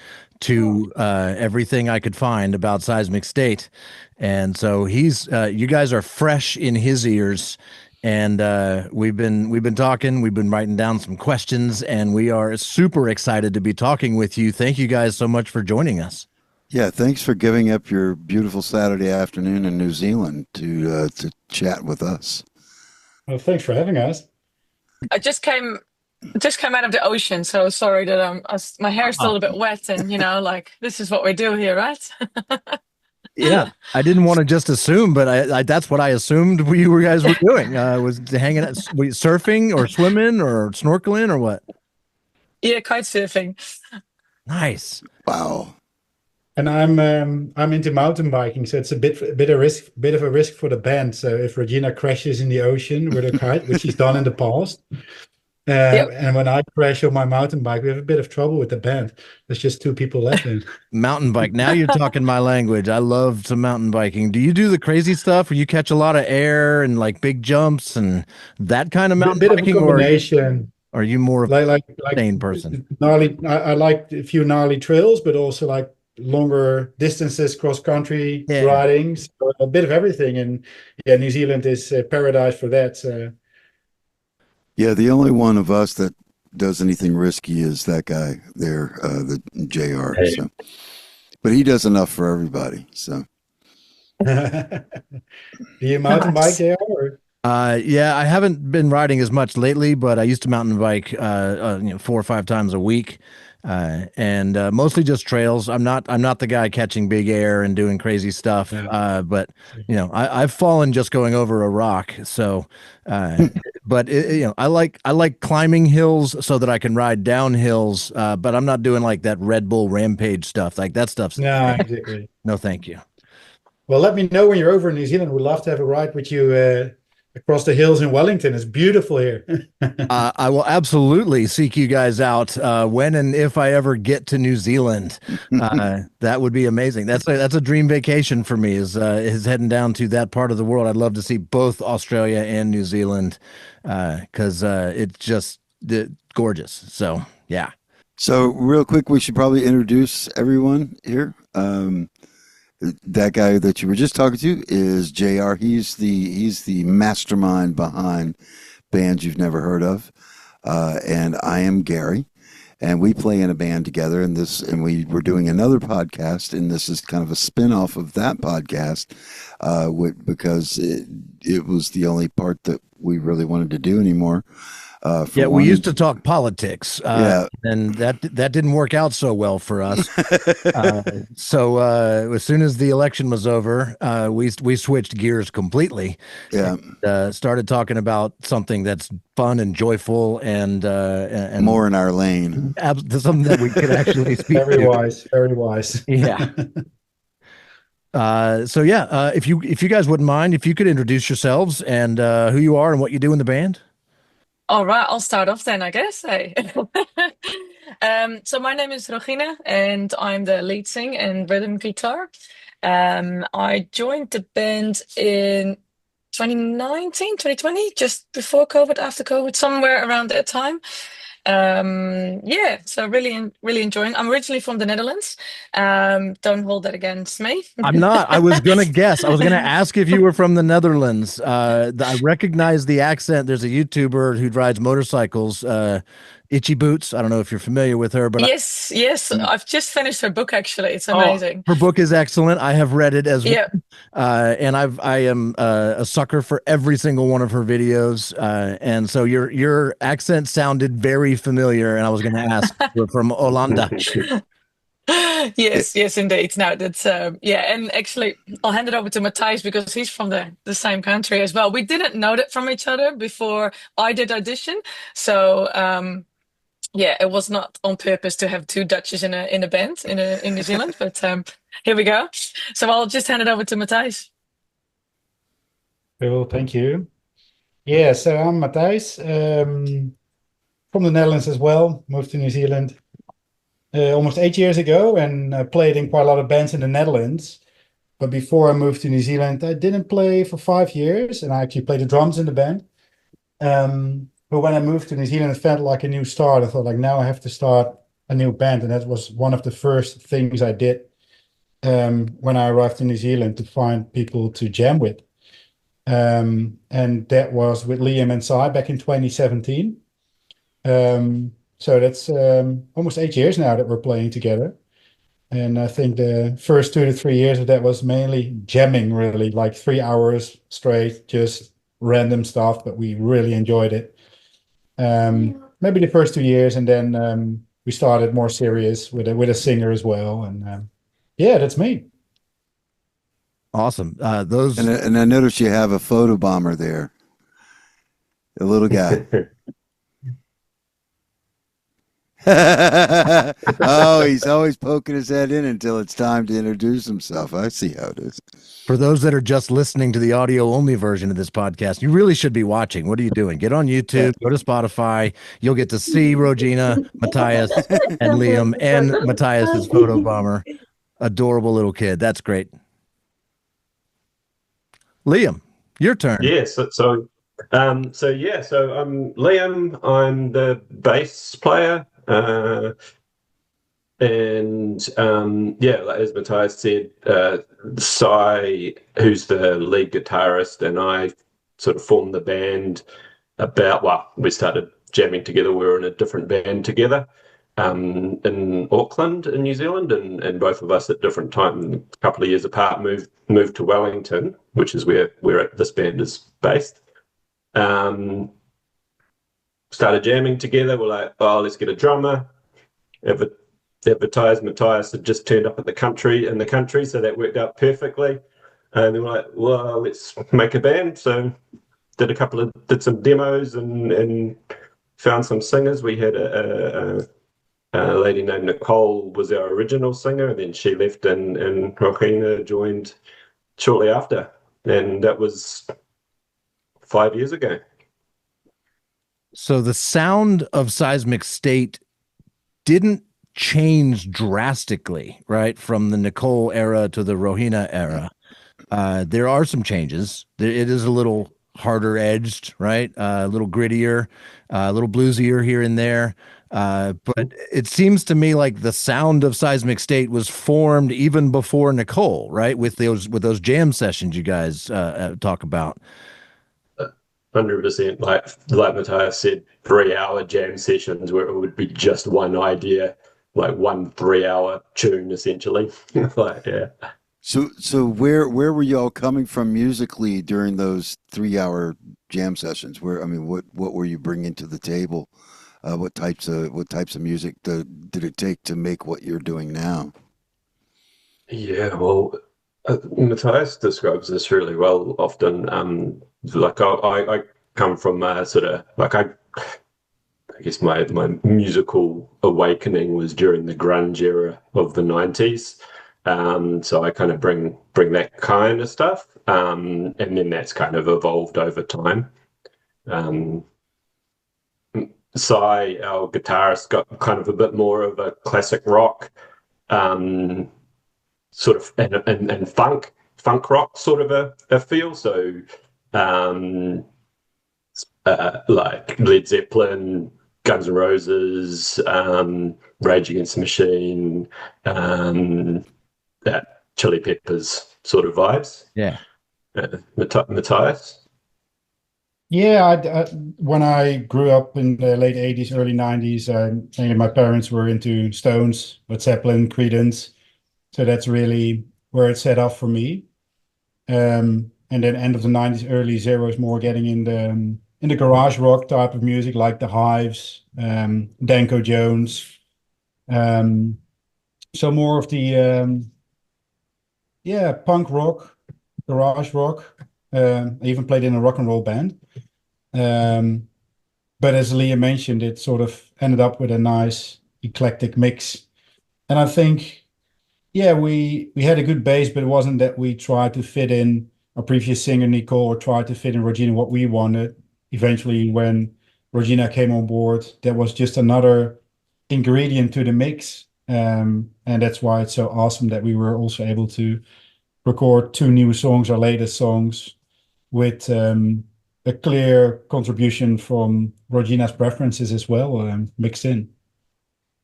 B: to everything I could find about Seismic State. And so you guys are fresh in his ears. And we've been talking, we've been writing down some questions, and we are super excited to be talking with you. Thank you guys so much for joining us.
C: Yeah, thanks for giving up your beautiful Saturday afternoon in New Zealand to chat with us.
D: Well, thanks for having us.
E: I just came out of the ocean, so sorry that my hair's still a bit wet, and like this is what we do here, right?
B: Yeah, I didn't want to just assume, but I that's what I assumed you guys were doing. Was hanging out, surfing or swimming or snorkeling or what?
E: Yeah, kite surfing.
B: Nice.
C: Wow.
D: And I'm into mountain biking, so it's a bit of a risk for the band. So if Regina crashes in the ocean with her kite, which she's done in the past, and when I crash on my mountain bike, we have a bit of trouble with the band. There's just 2 people left in.
B: Mountain bike. Now you're talking my language. I love some mountain biking. Do you do the crazy stuff where you catch a lot of air and like big jumps and that kind of mountain
D: bit
B: biking?
D: of a combination.
B: Or are you more of
D: like
B: a sane person?
D: Gnarly. I like a few gnarly trails, but also like longer distances, cross country riding. So a bit of everything. And yeah, New Zealand is paradise for that. So.
C: Yeah, the only one of us that does anything risky is that guy there, the JR.
D: Hey.
C: So, but he does enough for everybody. So,
D: do you mountain bike there? Or?
B: Yeah, I haven't been riding as much lately, but I used to mountain bike 4 or 5 times a week. And mostly just trails. I'm not the guy catching big air and doing crazy stuff.
D: Yeah.
B: But I've fallen just going over a rock. So, but I like climbing hills so that I can ride down hills. But I'm not doing like that Red Bull Rampage stuff. Like that stuff's
D: No, exactly.
B: no, thank you.
D: Well, let me know when you're over in New Zealand. We'd love to have a ride with you a across the hills in Wellington. It's beautiful here.
B: I will absolutely seek you guys out when and if I ever get to New Zealand. That would be amazing. That's a dream vacation for me. Is heading down to that part of the world. I'd love to see both Australia and New Zealand because it's just gorgeous. So yeah.
C: So real quick, we should probably introduce everyone here. That guy that you were just talking to is JR. He's the mastermind behind bands you've never heard of. And I am Gary, and we play in a band together, and we were doing another podcast, and this is kind of a spin-off of that podcast, because it was the only part that we really wanted to do anymore.
B: We used to talk politics,
C: Yeah.
B: and that didn't work out so well for us. So as soon as the election was over, we switched gears completely.
C: Yeah.
B: And, started talking about something that's fun and joyful and
C: More in our lane.
B: Something that we could actually speak
D: Very
B: to.
D: wise, very wise.
B: Yeah. If you guys wouldn't mind, if you could introduce yourselves and who you are and what you do in the band.
E: All right, I'll start off then, I guess. Hey. So my name is Regina, and I'm the lead singer and rhythm guitar. I joined the band in 2019, 2020, just before COVID, after COVID, somewhere around that time. So really enjoying. I'm originally from the Netherlands. Don't hold that against me.
B: I'm not. I was gonna guess. I was gonna ask if you were from the Netherlands. I recognize the accent. There's a YouTuber who rides motorcycles, Itchy Boots. I don't know if you're familiar with her, but
E: yes, I've just finished her book. Actually, it's amazing.
B: Her book is excellent. I have read it as well.
E: Yeah.
B: And I am a sucker for every single one of her videos. And so your accent sounded very familiar, and I was going to ask you're from Hollanda.
E: Yes, indeed. No, that's and actually I'll hand it over to Matthijs because he's from the same country as well. We didn't know that from each other before I did audition. So it was not on purpose to have two Dutches in a band in New Zealand, but here we go. So I'll just hand it over to Matthijs.
D: Cool, thank you. Yeah, so I'm Matthijs, from the Netherlands as well. Moved to New Zealand almost 8 years ago, and played in quite a lot of bands in the Netherlands. But before I moved to New Zealand, I didn't play for 5 years, and I actually played the drums in the band. But when I moved to New Zealand, it felt like a new start. I thought, like, now I have to start a new band, and that was one of the first things I did when I arrived in New Zealand, to find people to jam with. And that was with Liam and Sai back in 2017. So that's almost 8 years now that we're playing together. And I think the first 2 to 3 years of that was mainly jamming, really, like 3 hours straight, just random stuff, but we really enjoyed it. Maybe the first 2 years, and then we started more serious with a singer as well. And that's me.
B: Awesome.
C: And I noticed you have a photo bomber there, a little guy. Oh, he's always poking his head in until it's time to introduce himself. I see how it is.
B: For those that are just listening to the audio only version of this podcast, you really should be watching. What are you doing? Get on YouTube, go to Spotify. You'll get to see Regina, Matthijs, and Liam, and Matthijs' photo bomber. Adorable little kid. That's great. Liam, your turn.
F: Yes. So I'm Liam. I'm the bass player. As Matthijs said, Sai, who's the lead guitarist, and I sort of formed the band we started jamming together. We were in a different band together in Auckland in New Zealand, and both of us at different times, a couple of years apart, moved to Wellington, which is where this band is based. Started jamming together. We're like, oh, let's get a drummer. Advertised. Matthijs had just turned up in the country, so that worked out perfectly. And then we're like, well, let's make a band. So did some demos and found some singers. We had a lady named Nicole was our original singer, and then she left, and Regina joined shortly after. And that was 5 years ago.
B: So the sound of Seismic State didn't change drastically, right, from the Nicole era to the Rohina era. There are some changes. It is a little harder edged, right? A little grittier, a little bluesier here and there. But it seems to me like the sound of Seismic State was formed even before Nicole, right? With those jam sessions you guys talk about.
F: 100%. Like Matthias said, 3 hour jam sessions where it would be just one idea, like one 3 hour tune essentially. Like, yeah.
C: So where were y'all coming from musically during those 3 hour jam sessions? What were you bringing to the table? What types of music did it take to make what you're doing now?
F: Yeah, well, Matthias describes this really well often. Like I come from sort of like I guess my musical awakening was during the grunge era of the 90s. So I kind of bring that kind of stuff. And then that's kind of evolved over time. Sai, our guitarist, got kind of a bit more of a classic rock, sort of and funk rock sort of a feel. So like Led Zeppelin, Guns N' Roses, Rage Against the Machine, that Chili Peppers sort of vibes.
B: Yeah.
F: Matthias?
D: Yeah, when I grew up in the late 80s, early 90s, mainly my parents were into Stones, Led Zeppelin, Creedence. So that's really where it set off for me. And then end of the 90s, early zeros, more getting in the garage rock type of music, like the Hives, Danko Jones. So more of the punk rock, garage rock. I even played in a rock and roll band. But as Leah mentioned, it sort of ended up with a nice eclectic mix. And I think, yeah, we had a good base, but it wasn't that we tried to fit in our previous singer, Nicole, or tried to fit in Regina what we wanted. Eventually, when Regina came on board, that was just another ingredient to the mix. And that's why it's so awesome that we were also able to record 2 new songs, our latest songs, with a clear contribution from Regina's preferences as well, mixed in.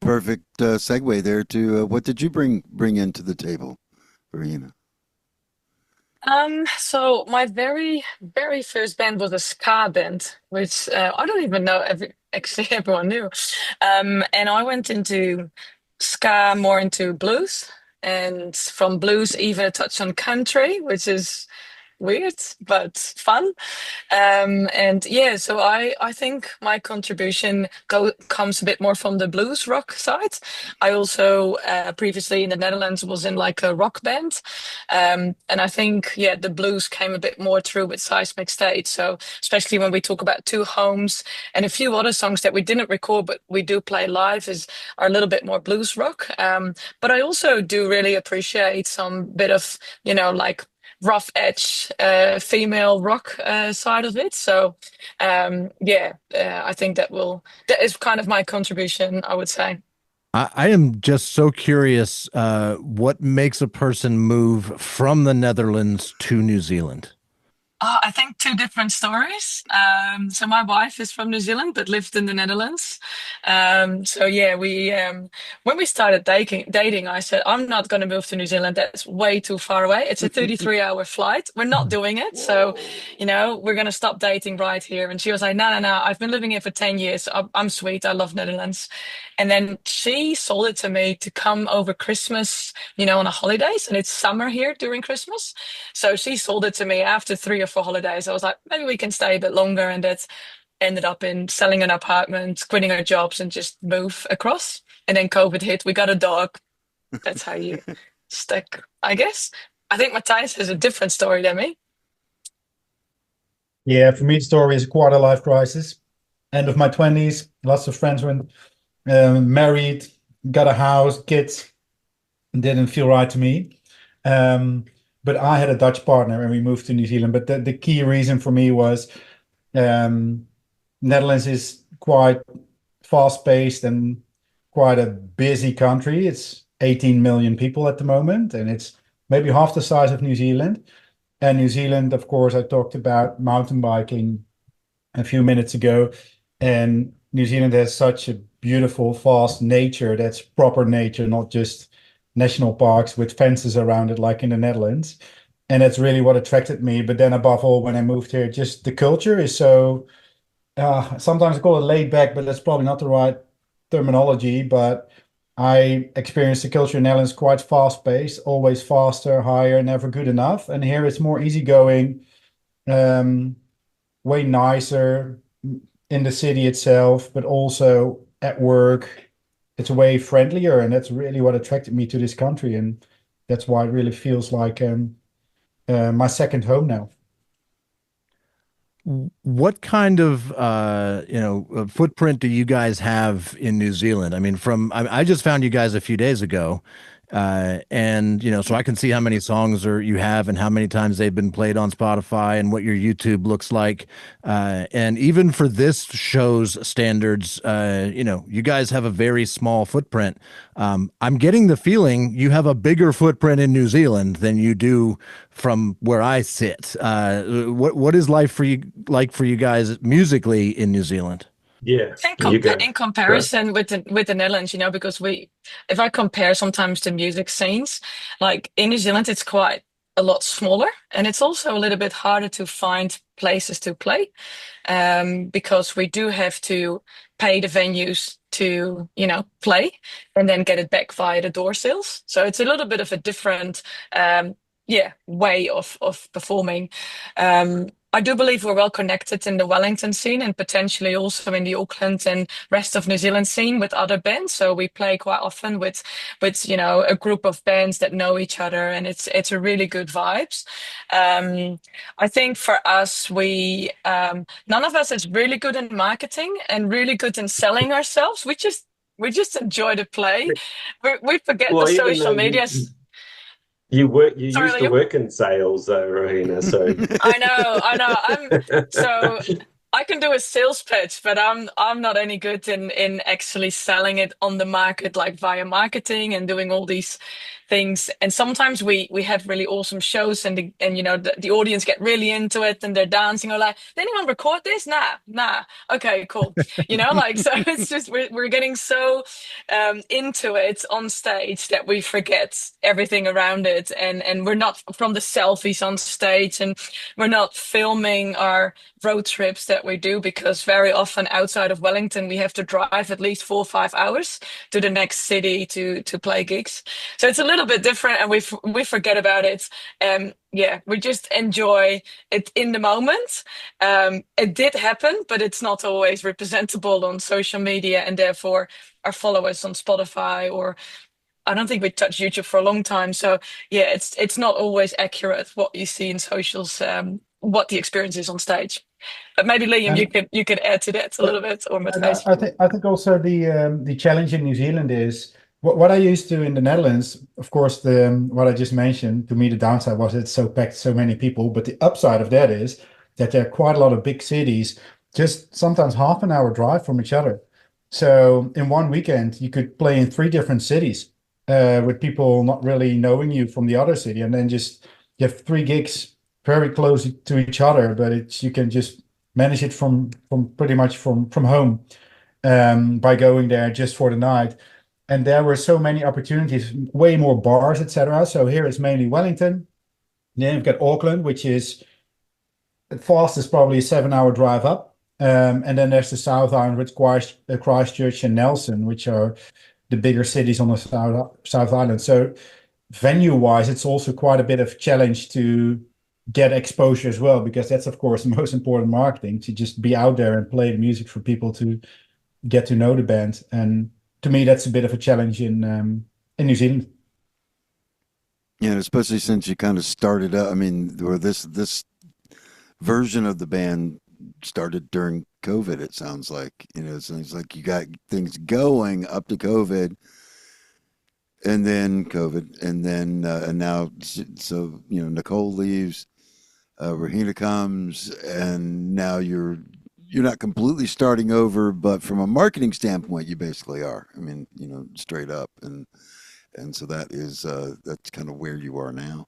C: Perfect segue there to what did you bring into the table, Regina?
E: So my very, very first band was a ska band, which I don't even know actually everyone knew. And I went into ska more into blues, and from blues even a touch on country, which is weird but fun. And yeah, so I think my contribution comes a bit more from the blues rock side. I also previously in the Netherlands was in like a rock band, and I think the blues came a bit more through with Seismic State. So especially when we talk about Two Homes and a few other songs that we didn't record but we do play live are a little bit more blues rock. But I also do really appreciate some bit of like rough edge female rock side of it. So I think that is kind of my contribution, I would say.
B: I am just so curious what makes a person move from the Netherlands to New Zealand?
E: I think 2 different stories. So my wife is from New Zealand but lived in the Netherlands. So yeah, we when we started dating, I said, I'm not going to move to New Zealand. That's way too far away. It's a 33-hour flight. We're not doing it. So, we're going to stop dating right here. And she was like, no. I've been living here for 10 years. I'm sweet. I love Netherlands. And then she sold it to me to come over Christmas, on a holidays. And it's summer here during Christmas. So she sold it to me after 3 or 4 holidays. I was like, maybe we can stay a bit longer. And that ended up in selling an apartment, quitting our jobs and just move across. And then COVID hit. We got a dog. That's how you stick, I guess. I think Matthias has a different story than me.
D: Yeah, for me, the story is a quarter life crisis. End of my 20s, lots of friends were married, got a house, kids. Didn't feel right to me. But I had a Dutch partner and we moved to New Zealand. But the key reason for me was Netherlands is quite fast-paced and quite a busy country. It's 18 million people at the moment, and it's maybe half the size of New Zealand. And New Zealand, of course, I talked about mountain biking a few minutes ago, and New Zealand has such a beautiful, fast nature that's proper nature, not just national parks with fences around it like in the Netherlands. And that's really what attracted me. But then above all, when I moved here, just the culture is so sometimes I call it laid back, but that's probably not the right terminology. But I experienced the culture in Netherlands quite fast paced, always faster, higher, never good enough. And here it's more easygoing, um, way nicer in the city itself, but also at work. It's way friendlier, and that's really what attracted me to this country. And that's why it really feels like my second home now.
B: What kind of footprint do you guys have in New Zealand? I mean, I just found you guys a few days ago, and so I can see how many songs you have and how many times they've been played on Spotify and what your YouTube looks like. And even for this show's standards, you guys have a very small footprint. I'm getting the feeling you have a bigger footprint in New Zealand than you do from where I sit. What is life for you guys musically in New Zealand?
F: Yeah,
E: In,
F: you go.
E: in
F: Go.
E: comparison with the Netherlands, because if I compare sometimes the music scenes, like in New Zealand, it's quite a lot smaller, and it's also a little bit harder to find places to play, because we do have to pay the venues to, play, and then get it back via the door sales. So it's a little bit of a different, way of performing. I do believe we're well connected in the Wellington scene and potentially also in the Auckland and rest of New Zealand scene with other bands. So we play quite often with a group of bands that know each other, and it's a really good vibes. I think for us, we none of us is really good in marketing and really good in selling ourselves. We just enjoy to play. We forget the
F: Well, even
E: social
F: though
E: medias.
F: you
E: Sorry,
F: used to
E: Liam.
F: work in sales though, Rahina, so
E: I know, I know. So I can do a sales pitch, but I'm not any good in actually selling it on the market, like via marketing and doing all these things. And sometimes we have really awesome shows, and the audience get really into it and they're dancing or like, did anyone record this? Nah. Okay, cool. Like, so it's just we're getting so into it on stage that we forget everything around it, and we're not from the selfies on stage, and we're not filming our road trips that we do, because very often outside of Wellington we have to drive at least 4 or 5 hours to the next city to play gigs. So it's a little bit different, and we forget about it. Yeah, we just enjoy it in the moment. It did happen, but it's not always representable on social media, and therefore our followers on Spotify, or I don't think we touched YouTube for a long time. So yeah, it's not always accurate what you see in socials, what the experience is on stage. But maybe Liam,
D: And
E: you could add to that a little bit, or
D: And I,
E: Matthijs.
D: I think also the challenge in New Zealand is what I used to in the Netherlands. Of course, the what I just mentioned, to me the downside was it's so packed, so many people. But the upside of that is that there are quite a lot of big cities, just sometimes half an hour drive from each other. So in one weekend, you could play in three different cities with people not really knowing you from the other city, and then just you have three gigs very close to each other, but you can just manage it from pretty much from home, by going there just for the night. And there were so many opportunities, way more bars, etc. So here it's mainly Wellington. Then you've got Auckland, which is the fastest, probably a 7 hour drive up. And then there's the South Island with Christchurch and Nelson, which are the bigger cities on the South Island. So venue wise, it's also quite a bit of challenge to get exposure as well, because that's of course the most important marketing, to just be out there and play the music for people to get to know the band. And to me, that's a bit of a challenge in New Zealand.
C: Yeah, and especially since you kind of started up. I mean, or this version of the band started during COVID. It sounds like it sounds like you got things going up to COVID, and then COVID, and then and now so Nicole leaves. Rahina comes, and now you're not completely starting over, but from a marketing standpoint, you basically are. I mean, straight up, and so that's kind of where you are now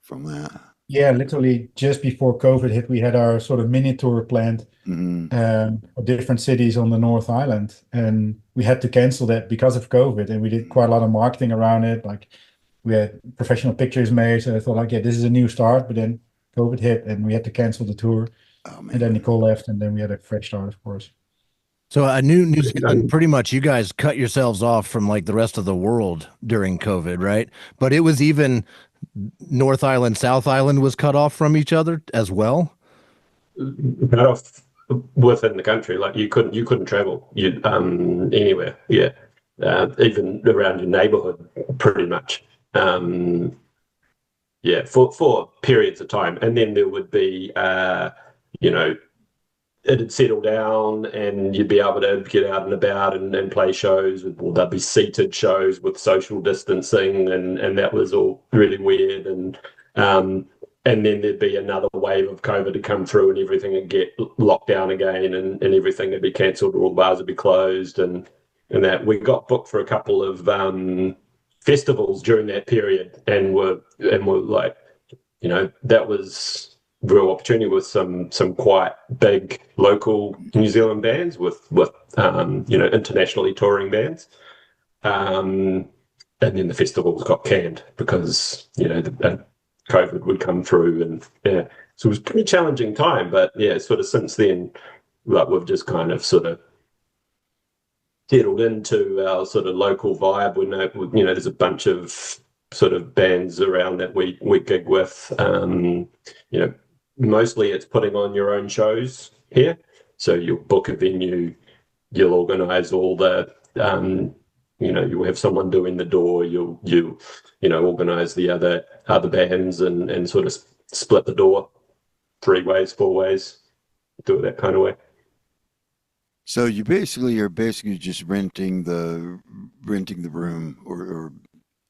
C: from that.
D: Yeah, literally just before COVID hit, we had our sort of mini tour planned for different cities on the North Island, and we had to cancel that because of COVID. And we did quite a lot of marketing around it. Like we had professional pictures made, so I thought, like, yeah, this is a new start. But then COVID hit, and we had to cancel the tour.
C: Oh, man.
D: And then Nicole left, and then we had a fresh start, of course.
B: So I knew New Zealand, pretty much you guys cut yourselves off from like the rest of the world during COVID, right? But it was even North Island, South Island was cut off from each other as well.
F: Cut off within the country, like you couldn't travel anywhere. Yeah, even around your neighborhood, pretty much. Yeah, for periods of time, and then there would be, it'd settle down and you'd be able to get out and about and play shows. Well, there'd be seated shows with social distancing, and that was all really weird. And then there'd be another wave of COVID to come through, and everything would get locked down again, and everything would be cancelled, or all bars would be closed, and that we got booked for a couple of festivals during that period, and we're like, that was real opportunity with some quite big local New Zealand bands with internationally touring bands, and then the festivals got canned because the COVID would come through, and yeah, so it was a pretty challenging time. But yeah, sort of since then, like, we've just kind of sort of settled into our sort of local vibe. We know, there's a bunch of sort of bands around that we gig with. Mostly it's putting on your own shows here. So you'll book a venue, you'll organise all the, you'll have someone doing the door. You'll organise the other bands and sort of split the door 3 ways, 4 ways, do it that kind of way.
C: So you're basically just renting the room or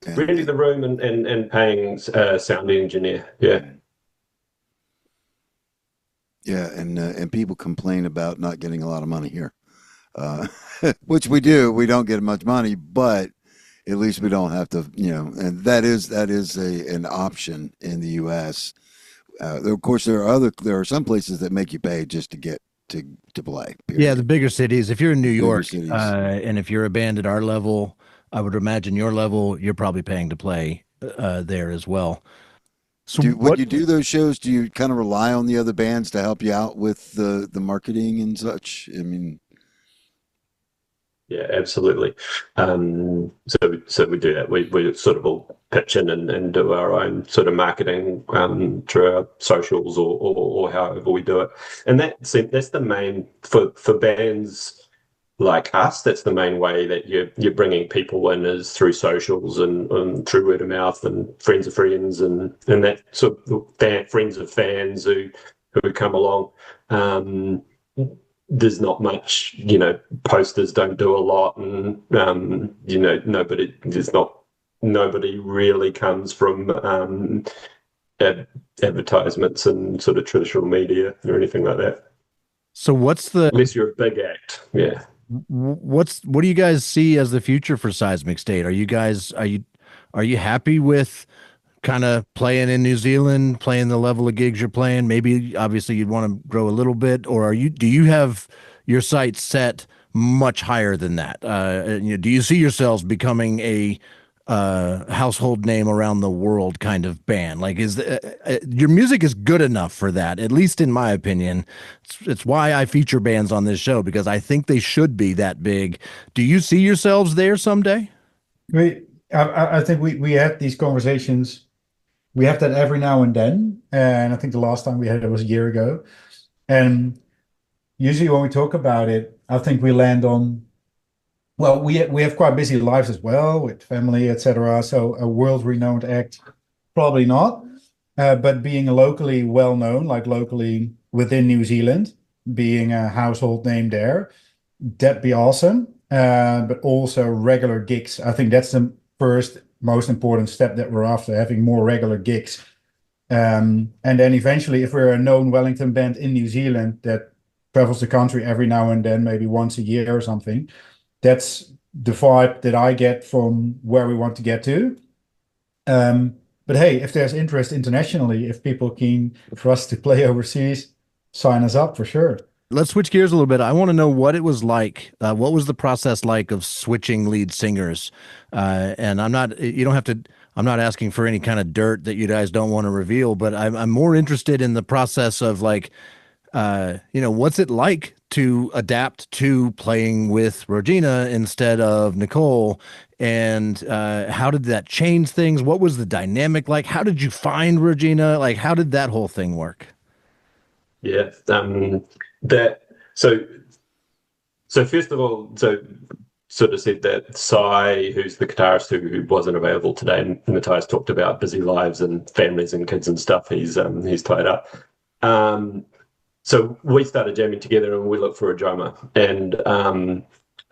F: renting the room and paying a sound engineer. Yeah.
C: Yeah, and people complain about not getting a lot of money here, which we do. We don't get much money, but at least we don't have to, and that is an option in the U.S. Of course, there are some places that make you pay just to get to play. Period.
B: Yeah, the bigger cities. If you're in New York, and if you're a band at our level, I would imagine your level, you're probably paying to play there as well. So
C: when you do those shows, do you kind of rely on the other bands to help you out with the marketing and such? I mean,
F: yeah, absolutely. So we do that. We sort of all pitch in and do our own sort of marketing through our socials or however we do it. And that's the main for bands like us. That's the main way that you're bringing people in, is through socials and through word of mouth and friends of friends and that sort of friends of fans who come along. There's not much, posters don't do a lot, and nobody really comes from advertisements and sort of traditional media or anything like that.
B: So
F: unless you're a big act, yeah.
B: What do you guys see as the future for Seismic State? Are you happy with kind of playing in New Zealand, playing the level of gigs you're playing? Maybe obviously you'd want to grow a little bit, or do you have your sights set much higher than that? Do you see yourselves becoming a household name around the world kind of band? Like, your music is good enough for that, at least in my opinion. It's why I feature bands on this show, because I think they should be that big. Do you see yourselves there someday?
D: I think we have these conversations. We have that every now and then, and I think the last time we had it was a year ago. And usually when we talk about it, I think we land on, well, we have quite busy lives as well with family, etc. So a world-renowned act, probably not. But being locally well-known, like locally within New Zealand, being a household name there, that'd be awesome. But also regular gigs. I think that's the first most important step that we're after, having more regular gigs. And then eventually, if we're a known Wellington band in New Zealand that travels the country every now and then, maybe once a year or something, that's the vibe that I get from where we want to get to. But hey, if there's interest internationally, if people keen for us to play overseas, sign us up for sure.
B: Let's switch gears a little bit. I want to know what it was like. What was the process like of switching lead singers? And you don't have to, I'm not asking for any kind of dirt that you guys don't want to reveal, but I'm more interested in the process of like, what's it like to adapt to playing with Regina instead of Nicole? And how did that change things? What was the dynamic like? How did you find Regina? Like, how did that whole thing work?
F: Yeah. That so so first of all, so sort of said that Sai, who's the guitarist who wasn't available today, and Matthias talked about busy lives and families and kids and stuff. He's tied up. So we started jamming together and we looked for a drummer. And I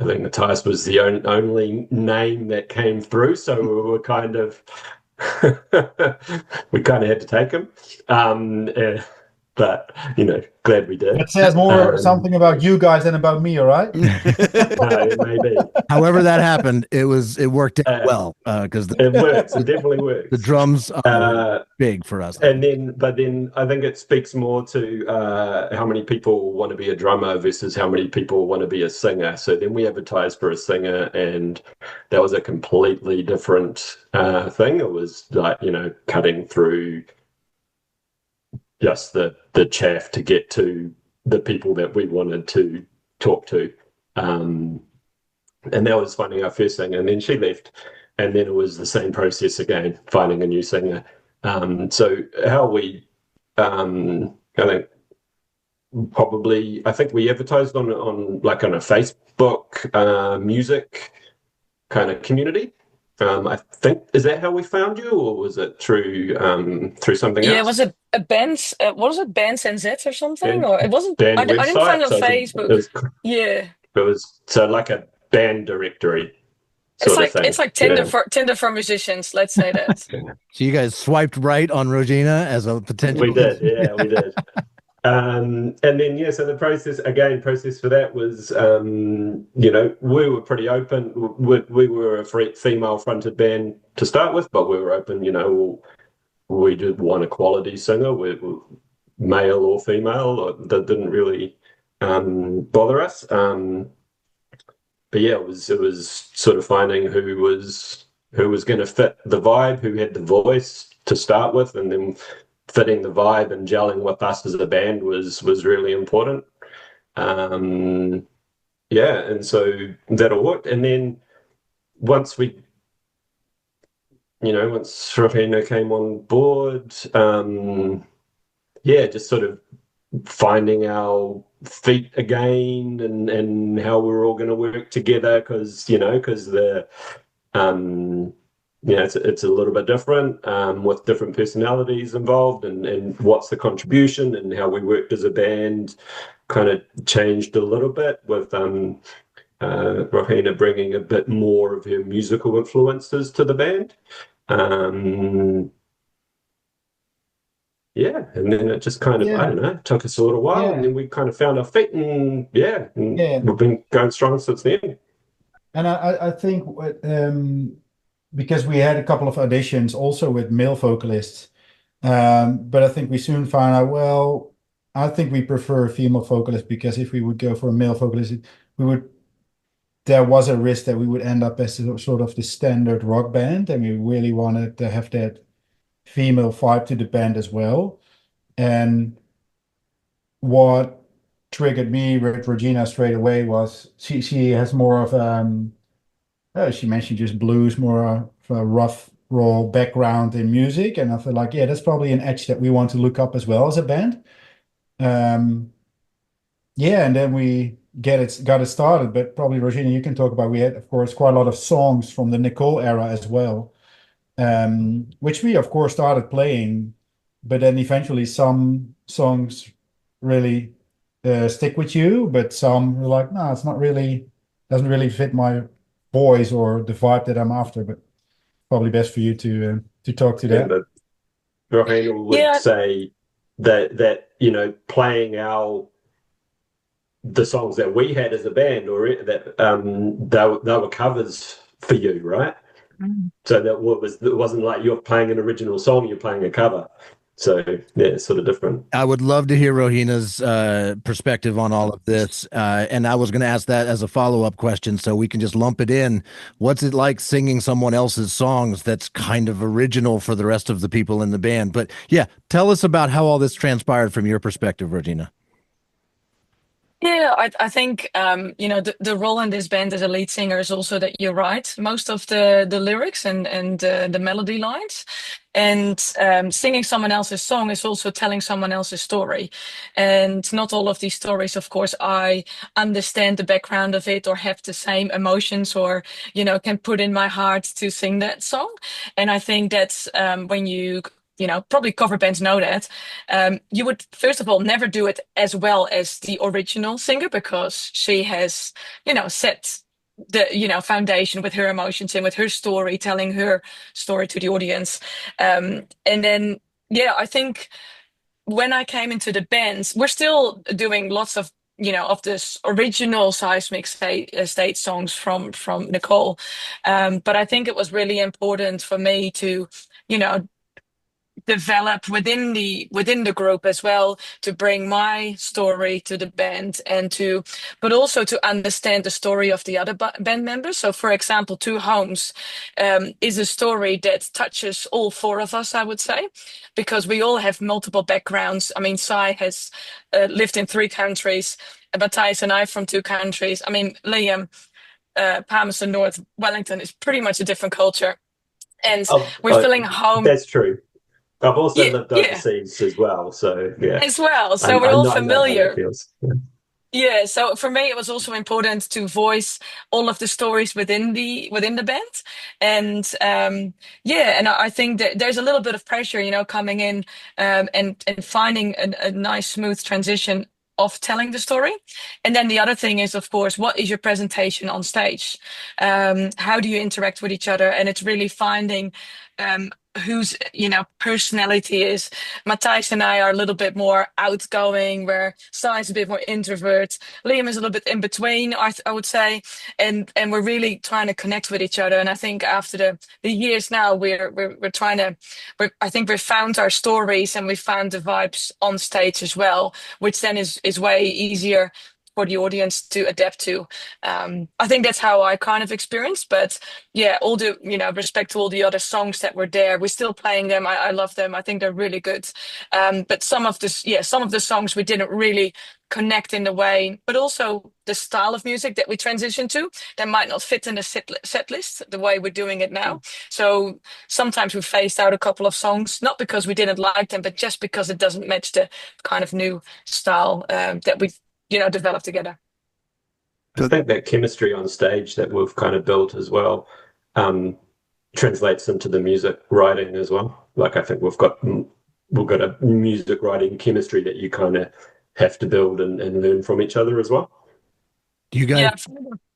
F: think Matthias was the only name that came through. So we were kind of we kind of had to take him. But glad we did.
D: That says more something about you guys than about me, all right?
F: Maybe.
B: However that happened, it worked out well because
F: it works. It definitely works.
B: the drums are big for us.
F: But then I think it speaks more to how many people want to be a drummer versus how many people want to be a singer. So then we advertised for a singer, and that was a completely different thing. It was like cutting through just the chaff to get to the people that we wanted to talk to. And that was finding our first singer, and then she left, and then it was the same process again, finding a new singer. So how we, I think we advertised on a Facebook music kind of community. I think, is that how we found you, or was it through something else?
E: Yeah, was it a band? What was it, Bands NZ or something? Or it wasn't.
F: Band
E: I didn't find it on
F: website?
E: Facebook. Yeah,
F: It was so like a band directory
E: it's
F: sort of thing.
E: like Tinder for musicians. Let's say that.
B: So you guys swiped right on Regina as a potential.
F: We did, yeah, we did. And then so the process for that was we were pretty open. We were a female fronted band to start with, but we were open. We did want a quality singer, we male or female. That didn't really bother us. But yeah, it was sort of finding who was going to fit the vibe, who had the voice to start with, and then fitting the vibe and gelling with us as a band was really important. And so that all worked. And then once Raphael came on board, just sort of finding our feet again and how we're all going to work together, because the it's a little bit different with different personalities involved, and what's the contribution, and how we worked as a band kind of changed a little bit with Rohina bringing a bit more of her musical influences to the band. And then it just kind of, I don't know, took us a little while, and then we kind of found our feet, and we've been going strong since then.
D: And I think because we had a couple of auditions also with male vocalists, but I think we soon found out, well, I think we prefer a female vocalist, because if we would go for a male vocalist, there was a risk that we would end up as sort of the standard rock band, and we really wanted to have that female vibe to the band as well. And what triggered me with Regina straight away was she has more of she mentioned just blues, more of a rough, raw background in music, and I feel like that's probably an edge that we want to look up as well as a band. And then we got it started. But probably Regina, you can talk about, we had of course quite a lot of songs from the Nicole era as well, which we of course started playing, but then eventually some songs really stick with you, but some were like, no, it's not really, doesn't really fit my voice or the vibe that I'm after. But probably best for you to talk to that.
F: Rahina would
E: Yeah,
F: say that playing the songs that we had as a band, or that they were covers for you, right? So it wasn't like you're playing an original song, you're playing a cover. So yeah, it's sort of different.
B: I would love to hear Rohina's perspective on all of this. And I was going to ask that as a follow-up question, so we can just lump it in. What's it like singing someone else's songs that's kind of original for the rest of the people in the band? But yeah, tell us about how all this transpired from your perspective, Regina.
E: Yeah, I think the role in this band as a lead singer is also that you write most of the lyrics and the melody lines, and singing someone else's song is also telling someone else's story, and not all of these stories, of course, I understand the background of it or have the same emotions or can put in my heart to sing that song, and I think that's when probably cover bands know that. You would, first of all, never do it as well as the original singer because she has, set the, foundation with her emotions and with her story, telling her story to the audience. And then, yeah, I think when I came into the bands, we're still doing lots of, of this original Seismic State songs from Nicole. But I think it was really important for me to, you know, develop within the group as well to bring my story to the band and but also to understand the story of the other band members. So for example, Two Homes is a story that touches all four of us, I would say, because we all have multiple backgrounds. I mean, Sai has lived in 3 countries, Matthias and I from 2 countries. I mean, Liam, Palmerston North, Wellington is pretty much a different culture, and
F: Oh,
E: we're feeling home.
F: that's true. I've also
E: Yeah,
F: lived
E: yeah,
F: overseas as well, so yeah,
E: as well.
F: I,
E: So we're
F: I
E: all
F: know I know how that
E: familiar.
F: feels.
E: Yeah, so for me it was also important to voice all of the stories within the band. And yeah, and I think that there's a little bit of pressure, coming in and finding a nice smooth transition of telling the story. And then the other thing is, of course, what is your presentation on stage? How do you interact with each other? And it's really finding whose personality is. Matthias and I are a little bit more outgoing, where Sai is a bit more introvert. Liam is a little bit in between, I would say, and we're really trying to connect with each other. And I think after the years now, we're trying to. I think we've found our stories and we found the vibes on stage as well, which then is way easier for the audience to adapt to. I think that's how I kind of experienced. But yeah, all the respect to all the other songs that were there, we're still playing them. I love them. I think they're really good. But some of the songs we didn't really connect in the way, but also the style of music that we transitioned to that might not fit in the set list the way we're doing it now. So sometimes we phased out a couple of songs, not because we didn't like them, but just because it doesn't match the kind of new style that we've developed together.
F: I think that chemistry on stage that we've kind of built as well translates into the music writing as well. Like I think we've got a music writing chemistry that you kind of have to build and learn from each other as well.
B: Do you guys
E: Yeah.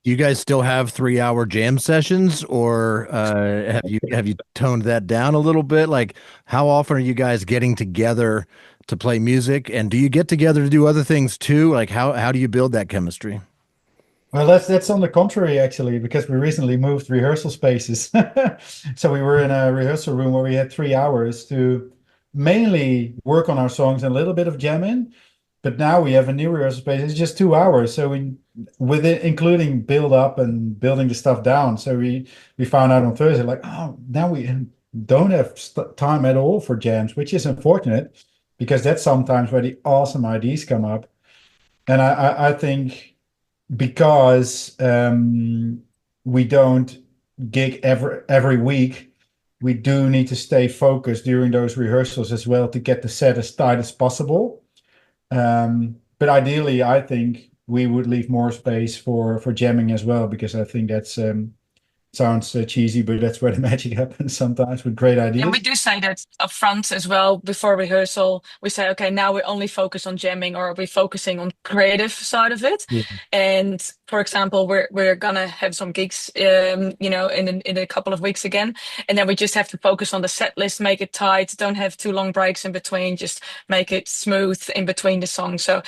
B: do you guys still have 3-hour jam sessions, or have you toned that down a little bit? Like, how often are you guys getting together to play music, and do you get together to do other things too? Like, how do you build that chemistry?
D: Well, that's on the contrary, actually, because we recently moved rehearsal spaces. So we were in a rehearsal room where we had 3 hours to mainly work on our songs and a little bit of jamming. But now we have a new rehearsal space. It's just 2 hours. So with it, including build up and building the stuff down. So we found out on Thursday, like, oh, now we don't have time at all for jams, which is unfortunate because that's sometimes where the awesome ideas come up. And I think because we don't gig every week, we do need to stay focused during those rehearsals as well to get the set as tight as possible. But ideally, I think we would leave more space for jamming as well, because I think sounds cheesy, but that's where the magic happens sometimes with great
E: And we
D: ideas.
E: do say that up front as well before rehearsal. We say, okay, now we only focus on jamming, or are we focusing on creative side of it?
D: Yeah.
E: And for example, we're gonna have some gigs, in a couple of weeks again, and then we just have to focus on the set list, make it tight, don't have too long breaks in between, just make it smooth in between the songs. So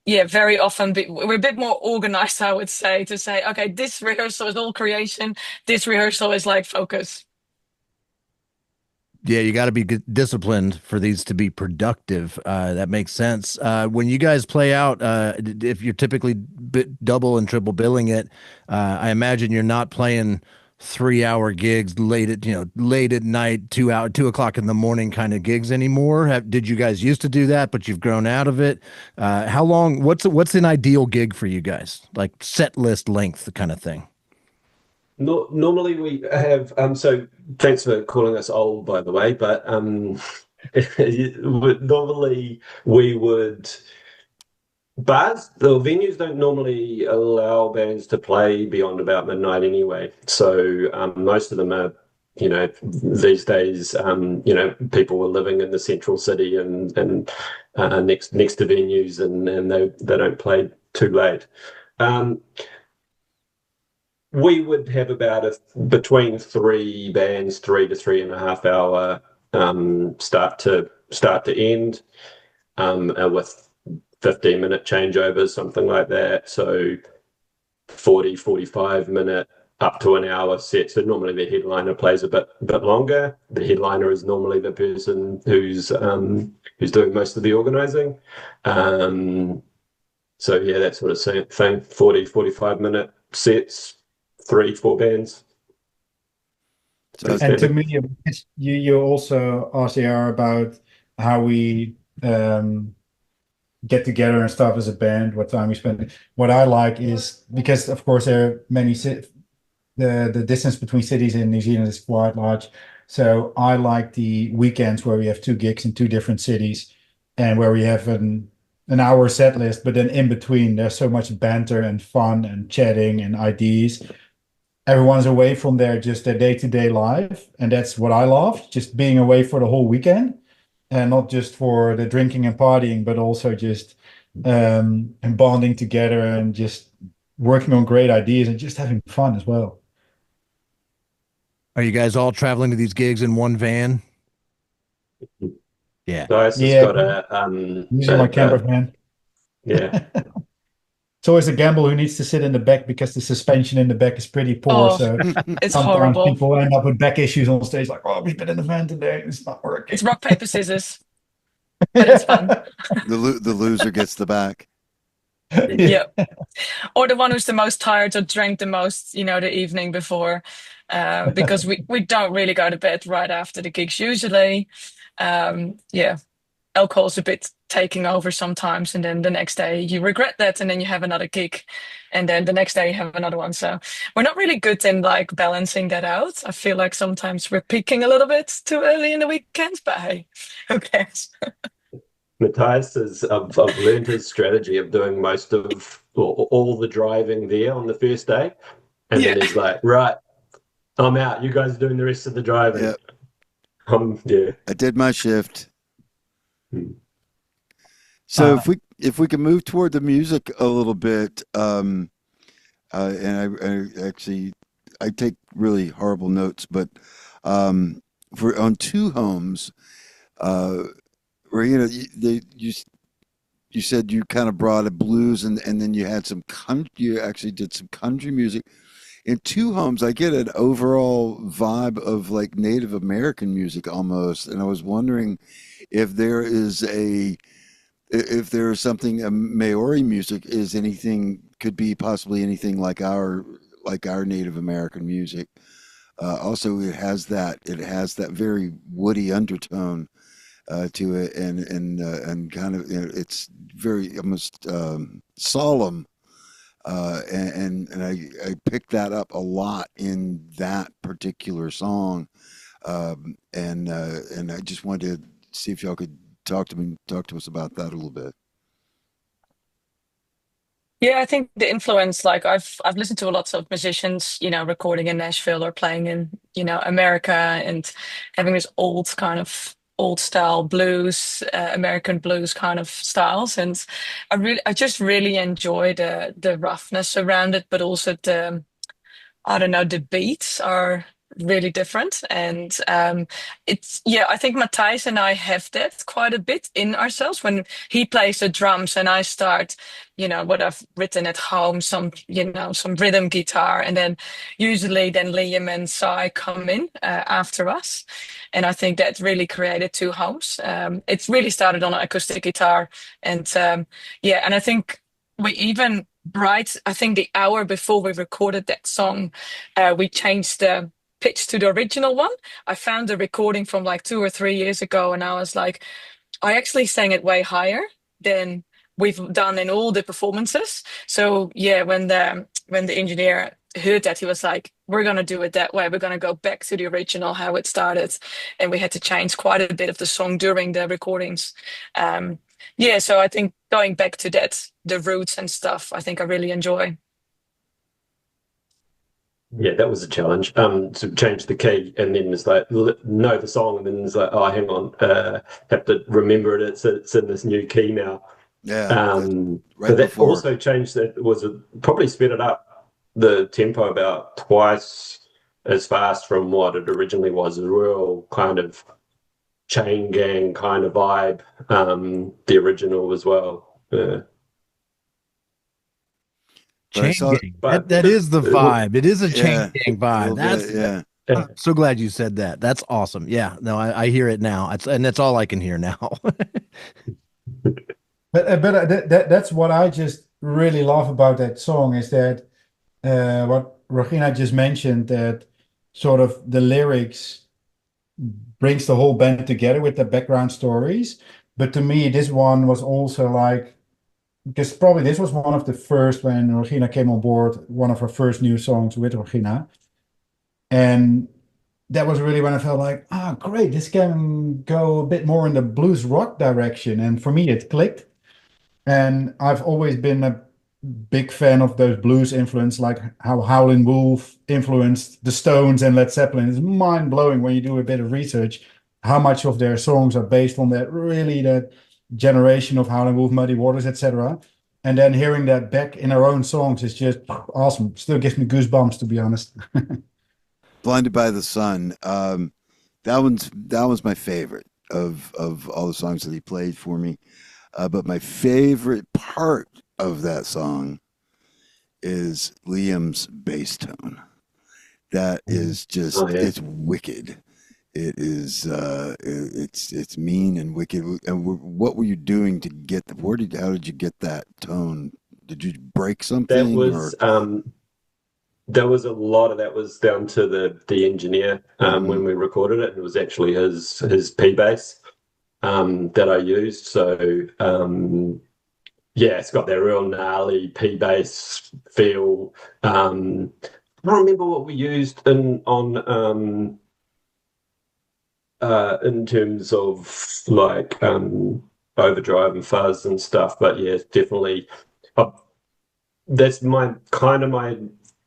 E: yeah, very often we're a bit more organized, I would say, to say, okay, this rehearsal is all creation, this rehearsal is like focus.
B: Yeah, you got to be disciplined for these to be productive. That makes sense. When you guys play out, if you're typically double and triple billing it, I imagine you're not playing 3 hour gigs late at night, 2 o'clock in the morning kind of gigs anymore. Did you guys used to do that, but you've grown out of it? How long? What's an ideal gig for you guys? Like set list length kind of thing.
F: No, normally we have so thanks for calling us old, by the way, but normally we would bars, the venues don't normally allow bands to play beyond about midnight anyway. So most of them are, these days, people are living in the central city and next to venues, and they don't play too late. Um, we would have about between three bands, 3 to 3.5 hour start to end, with 15-minute changeovers, something like that. So 45 minute up to an hour set. So normally the headliner plays a bit longer. The headliner is normally the person who's doing most of the organizing. So yeah, that sort of thing. 45 minute sets, 3-4 bands.
C: So
D: And to me, you also RCR about how we get together and stuff as a band, what time we spend. What I like is because, of course, there are many the distance between cities in New Zealand is quite large. So I like the weekends where we have two gigs in two different cities, and where we have an hour set list, but then in between there's so much banter and fun and chatting and ideas. Everyone's away from just their day-to-day life, and that's what I love, just being away for the whole weekend, and not just for the drinking and partying, but also just and bonding together and just working on great ideas and just having fun as well.
B: Are you guys all traveling to these gigs in one van? Yeah.
F: Dice has
D: Yeah,
F: got
D: using my camper van.
F: yeah.
D: It's always a gamble who needs to sit in the back because the suspension in the back is pretty poor.
E: Oh,
D: So
E: it's
D: sometimes
E: horrible.
D: people end up with back issues on stage, like, oh, we've been in the van today, it's not working.
E: It's rock, paper, scissors, but it's fun.
C: the loser gets the back.
E: Yeah. Or the one who's the most tired or drank the most, the evening before. Because we don't really go to bed right after the gigs usually. Yeah. Alcohol's a bit taking over sometimes, and then the next day you regret that, and then you have another gig, and then the next day you have another one. So we're not really good in like balancing that out. I feel like sometimes we're peaking a little bit too early in the weekends, but hey, who cares?
F: Matthias I've learned his strategy of doing most of all the driving there on the first day, and then he's like, right, I'm out. You guys are doing the rest of the driving.
C: Yep.
F: Yeah.
C: I did my shift. So if we can move toward the music a little bit, and I actually take really horrible notes, but for on Two Homes, where you said you kind of brought a blues and then you had some you actually did some country music. In Two Homes, I get an overall vibe of like Native American music almost, and I was wondering if there is something Maori music could be possibly anything like our Native American music. Also, it has that very woody undertone to it, and kind of it's very almost solemn. And I picked that up a lot in that particular song, and I just wanted to see if y'all could talk to us about that a little bit.
E: Yeah, I think the influence, like I've listened to lots of musicians, recording in Nashville or playing in, America and having this old style blues, American blues kind of styles. And I just really enjoy the roughness around it, but also I don't know, the beats are really different. And yeah, I think Matthijs and I have that quite a bit in ourselves when he plays the drums and I start, what I've written at home, some rhythm guitar. And then usually then Liam and Sai come in after us. And I think that really created two homes. It's really started on an acoustic guitar. And yeah, and I think we even I think the hour before we recorded that song, we changed the pitch to the original one. I found the recording from like 2 or 3 years ago, and I was like, I actually sang it way higher than we've done in all the performances. So yeah, when the engineer heard that, he was like, "We're gonna do it that way. We're gonna go back to the original how it started," and we had to change quite a bit of the song during the recordings. Um, yeah, so I think going back to that, the roots and stuff, I think I really enjoy.
F: Yeah, that was a challenge. To change the key, and then it's like know the song, and then it's like, oh, hang on, have to remember it. It's in this new key now.
C: Yeah, right
F: But that
C: before.
F: also changed. That was probably sped it up the tempo about twice as fast from what it originally was. A real kind of chain gang kind of vibe. The original as well.
C: But I
B: Chain
C: saw,
B: gang.
F: But
B: That is the vibe. It is a
C: yeah,
B: chain gang
C: a
B: vibe.
C: little
B: That's
C: bit, yeah.
B: I'm so glad you said that. That's awesome. Yeah. No, I hear it now. And that's all I can hear now.
D: That's what I just really love about that song is that what Regina just mentioned, that sort of the lyrics brings the whole band together with the background stories. But to me, this one was also like, because probably this was one of the first when Regina came on board, one of her first new songs with Regina. And that was really when I felt like, great, this can go a bit more in the blues rock direction. And for me, it clicked. And I've always been a big fan of those blues influence, like how Howlin' Wolf influenced the Stones and Led Zeppelin. It's mind blowing when you do a bit of research how much of their songs are based on that generation of Howlin' Wolf, Muddy Waters, etc. And then hearing that back in our own songs is just awesome. Still gives me goosebumps, to be honest.
C: Blinded by the Sun. That was my favorite of all the songs that he played for me. But my favorite part of that song is Liam's bass tone. That is just
F: Oh, yeah.
C: it's wicked. It is it's mean and wicked. And what were you doing to get how did you get that tone? Did you break
F: That
C: something or
F: was there was a lot of that was down to the engineer when we recorded it. It was actually his P bass that I used. So yeah, it's got that real gnarly P bass feel. I don't remember what we used in terms of like overdrive and fuzz and stuff, but yeah, it's definitely uh, that's my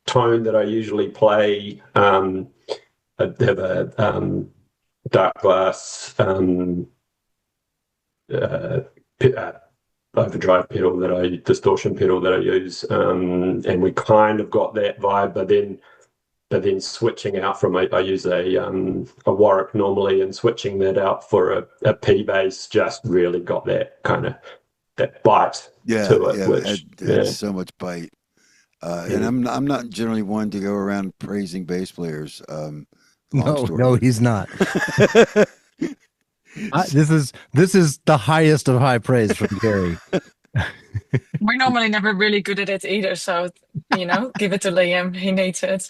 F: tone that I usually play. I have a dark glass uh, overdrive distortion pedal that I use, and we kind of got that vibe, but then switching out from I use a Warwick normally, and switching that out for a P bass just really got that kind of that bite to it, which
C: had so much bite. And I'm not generally one to go around praising bass players. Long story.
B: No, he's not. This is the highest of high praise from Gary.
E: We're normally never really good at it either, so give it to Liam. He needs it.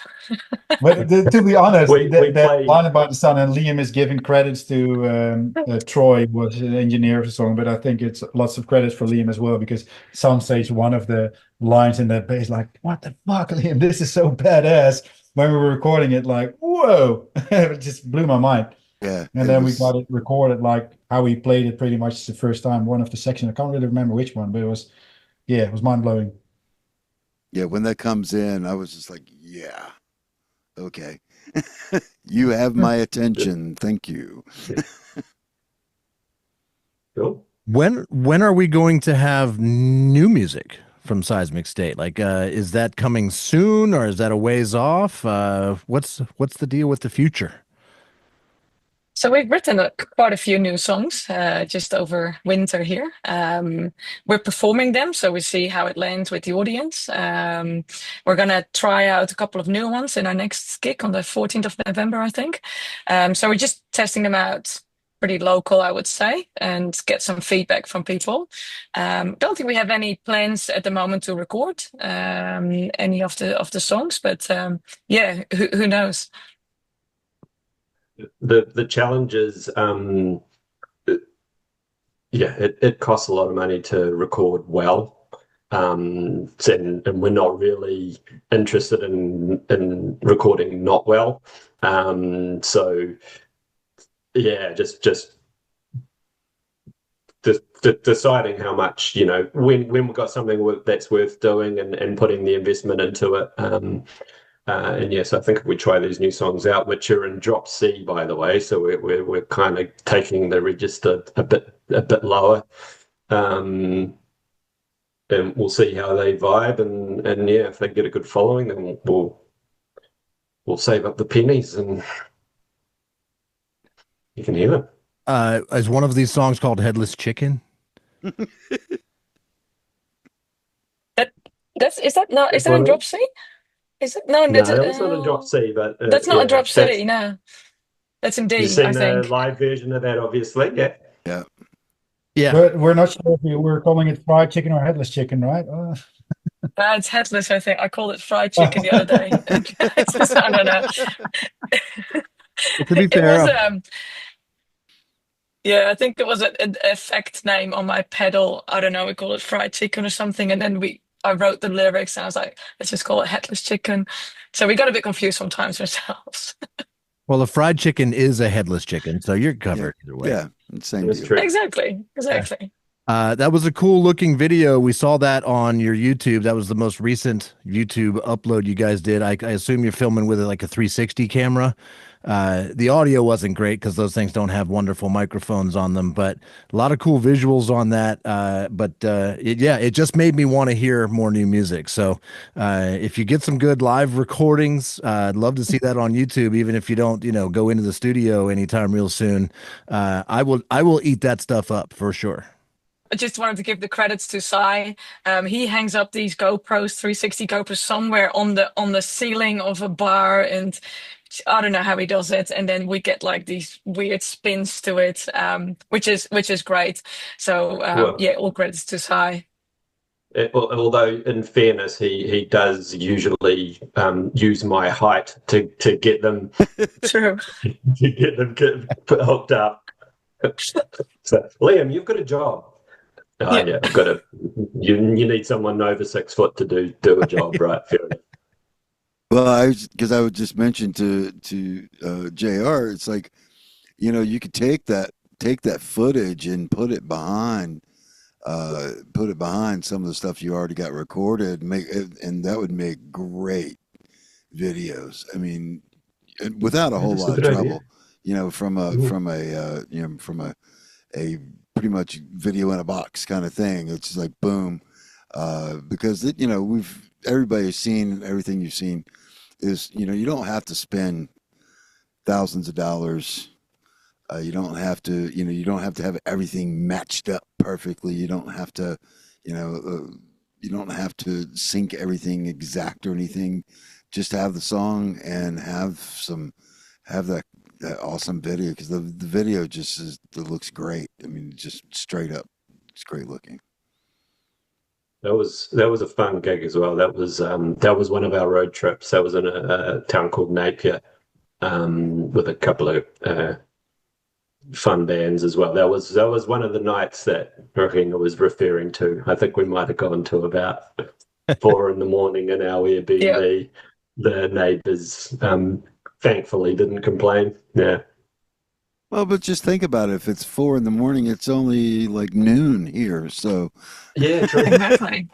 D: But to be honest,
F: we
D: that
F: play.
D: Blinded by the Sun, and Liam is giving credits to Troy, was an engineer of the song, but I think it's lots of credits for Liam as well, because some stage one of the lines in that bass, like, what the fuck, Liam, this is so badass. When we were recording it, like, whoa, it just blew my mind.
C: Yeah,
D: And then we got it recorded like how we played it pretty much the first time, one of the sections. I can't really remember which one, but it was mind blowing.
C: Yeah, when that comes in, I was just like, yeah, okay. You have my attention. Thank you.
F: Cool.
B: When are we going to have new music from Seismic State? Like, is that coming soon, or is that a ways off? What's the deal with the future?
E: So we've written quite a few new songs just over winter here. We're performing them, so we see how it lands with the audience. We're gonna try out a couple of new ones in our next gig on the 14th of November, I think. So we're just testing them out pretty local, I would say, and get some feedback from people. Don't think we have any plans at the moment to record any of the songs, but yeah, who knows?
F: The challenge is, yeah, it costs a lot of money to record well. And we're not really interested in recording not well. So yeah, just deciding how much, when we've got something that's worth doing and putting the investment into it. And yes, I think if we try these new songs out, which are in drop C, by the way, so we're kind of taking the register a bit lower, and we'll see how they vibe, and yeah, if they get a good following, then we'll save up the pennies, and you can hear them.
B: Is one of these songs called Headless Chicken?
E: Is that
F: One
E: in
F: of
E: drop
F: them?
E: C? Is it? No,
F: No, that was not in drop C, but
E: that's not a
F: yeah,
E: drop C. No, that's in
F: you've
E: D, I
F: seen the
E: think.
F: live version of that, obviously, yeah.
C: Yeah.
B: Yeah.
D: But we're not sure if we're calling it fried chicken or headless chicken, right?
E: It's headless, I think. I called it fried chicken the other day. It's just, I don't know.
B: Well, to be
E: It was
B: fair,
E: yeah, I think it was an effect name on my pedal. I don't know, we call it fried chicken or something. And then I wrote the lyrics and I was like, let's just call it headless chicken. So we got a bit confused sometimes ourselves.
B: well, a fried chicken is a headless chicken, so you're
C: Yeah.
B: covered either way.
C: Yeah. Same
F: That's
C: deal.
F: true.
E: Exactly.
B: That was a cool looking video. We saw that on your YouTube. That was the most recent YouTube upload you guys did. I assume you're filming with like a 360 camera. The audio wasn't great because those things don't have wonderful microphones on them, but a lot of cool visuals on that. It just made me want to hear more new music. So if you get some good live recordings, I'd love to see that on YouTube, even if you don't, go into the studio anytime real soon. I will eat that stuff up for sure.
E: I just wanted to give the credits to Sai. He hangs up these GoPros, 360 GoPros, somewhere on the ceiling of a bar, and I don't know how he does it. And then we get like these weird spins to it, which is great. So
F: Well,
E: yeah, all credits to Sai.
F: although in fairness, he does usually use my height to get them
E: True.
F: hooked up. So, Liam, you've got a job. Oh,
E: Yeah.
F: yeah, I've got you need someone over 6 foot to do a job, right? Fair enough.
C: Well, because I would just mention to JR, it's like, you could take that footage and put it behind some of the stuff you already got recorded, and that would make great videos. I mean, without a whole
F: That's a
C: lot of
F: good idea.
C: trouble, from a pretty much video in a box kind of thing. It's just like boom, because everybody's seen everything you've seen. Is you don't have to spend thousands of dollars. You don't have to have everything matched up perfectly. You don't have to sync everything exact or anything. Just have the song and have that awesome video, because the video it looks great. I mean, just straight up, it's great looking.
F: That was a fun gig as well. That was one of our road trips. That was in a town called Napier, with a couple of fun bands as well. That was one of the nights that Rahina was referring to. I think we might have gone to about 4 in the morning in our Airbnb.
E: Yeah.
F: The neighbours thankfully didn't complain. Yeah.
C: Well, but just think about it. If it's 4 in the morning, it's only like noon here. So
F: Yeah, true.
E: Exactly.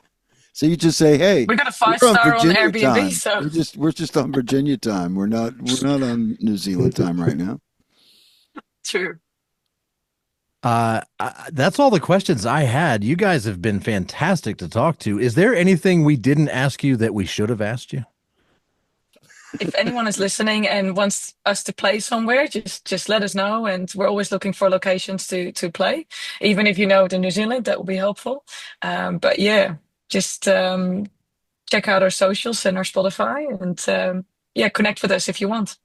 C: So you just say, "Hey,
E: We got a
C: we're on
E: 5-star on
C: Virginia
E: Airbnb,
C: time.
E: so
C: We're just on Virginia time. We're not on New Zealand time right now."
E: true.
B: That's all the questions I had. You guys have been fantastic to talk to. Is there anything we didn't ask you that we should have asked you?
E: If anyone is listening and wants us to play somewhere, just let us know. And we're always looking for locations to play. Even if you know the New Zealand, that will be helpful. But yeah, just check out our socials and our Spotify, and yeah, connect with us if you want.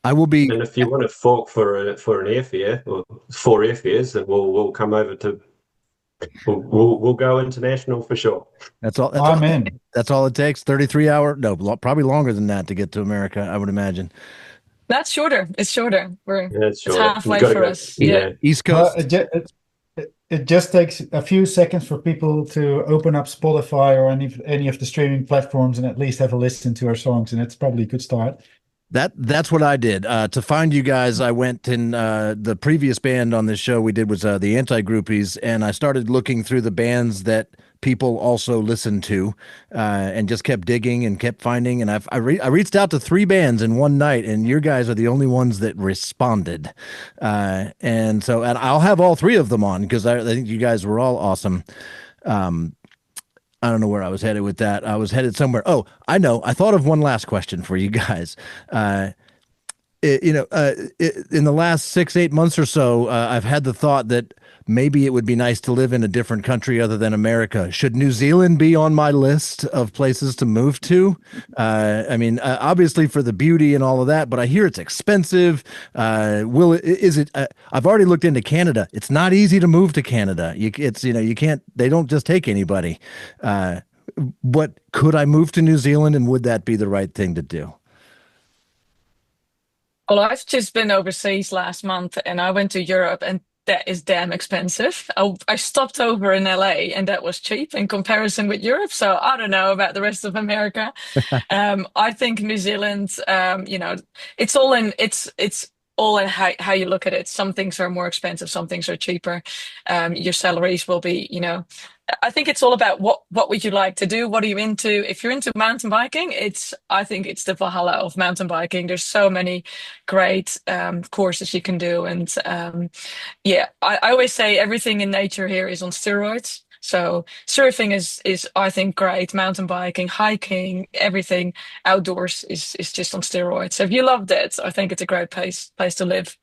B: I will be.
F: And if you want to fork for an airfare or 4 airfares, then we'll come over to we'll go international for sure.
B: That's all.
D: I'm in.
B: That's all it takes. 33 hour. No, probably longer than that to get to America, I would imagine.
E: That's shorter. It's shorter.
F: Yeah,
E: It's
F: sure.
E: halfway
F: We've got to
E: for
F: go.
E: us. Yeah.
B: East
D: Well,
B: Coast.
D: it just takes a few seconds for people to open up Spotify or any of the streaming platforms and at least have a listen to our songs, and it's probably a good start.
B: That's what I did. To find you guys, I went in the previous band on this show we did was the Anti-Groupies, and I started looking through the bands that people also listened to, and just kept digging and kept finding. And I reached out to 3 bands in one night, and your guys are the only ones that responded. And I'll have all 3 of them on because I think you guys were all awesome. I don't know where I was headed with that. I was headed somewhere. Oh, I know. I thought of one last question for you guys. In the last 6-8 months or so, I've had the thought that maybe it would be nice to live in a different country other than America. Should New Zealand be on my list of places to move to? Obviously for the beauty and all of that, but I hear it's expensive. Is it? I've already looked into Canada. It's not easy to move to Canada. You can't. They don't just take anybody. But could I move to New Zealand, and would that be the right thing to do?
E: Well, I've just been overseas last month and I went to Europe, and that is damn expensive. I stopped over in LA and that was cheap in comparison with Europe. So I don't know about the rest of America. I think New Zealand, it's all in how you look at it. Some things are more expensive, some things are cheaper. Your salaries will be, I think it's all about what would you like to do? What are you into? If you're into mountain biking, I think it's the Valhalla of mountain biking. There's so many great courses you can do, and I always say everything in nature here is on steroids. So surfing is I think great. Mountain biking, hiking, everything outdoors is just on steroids. So if you love that, I think it's a great place to live.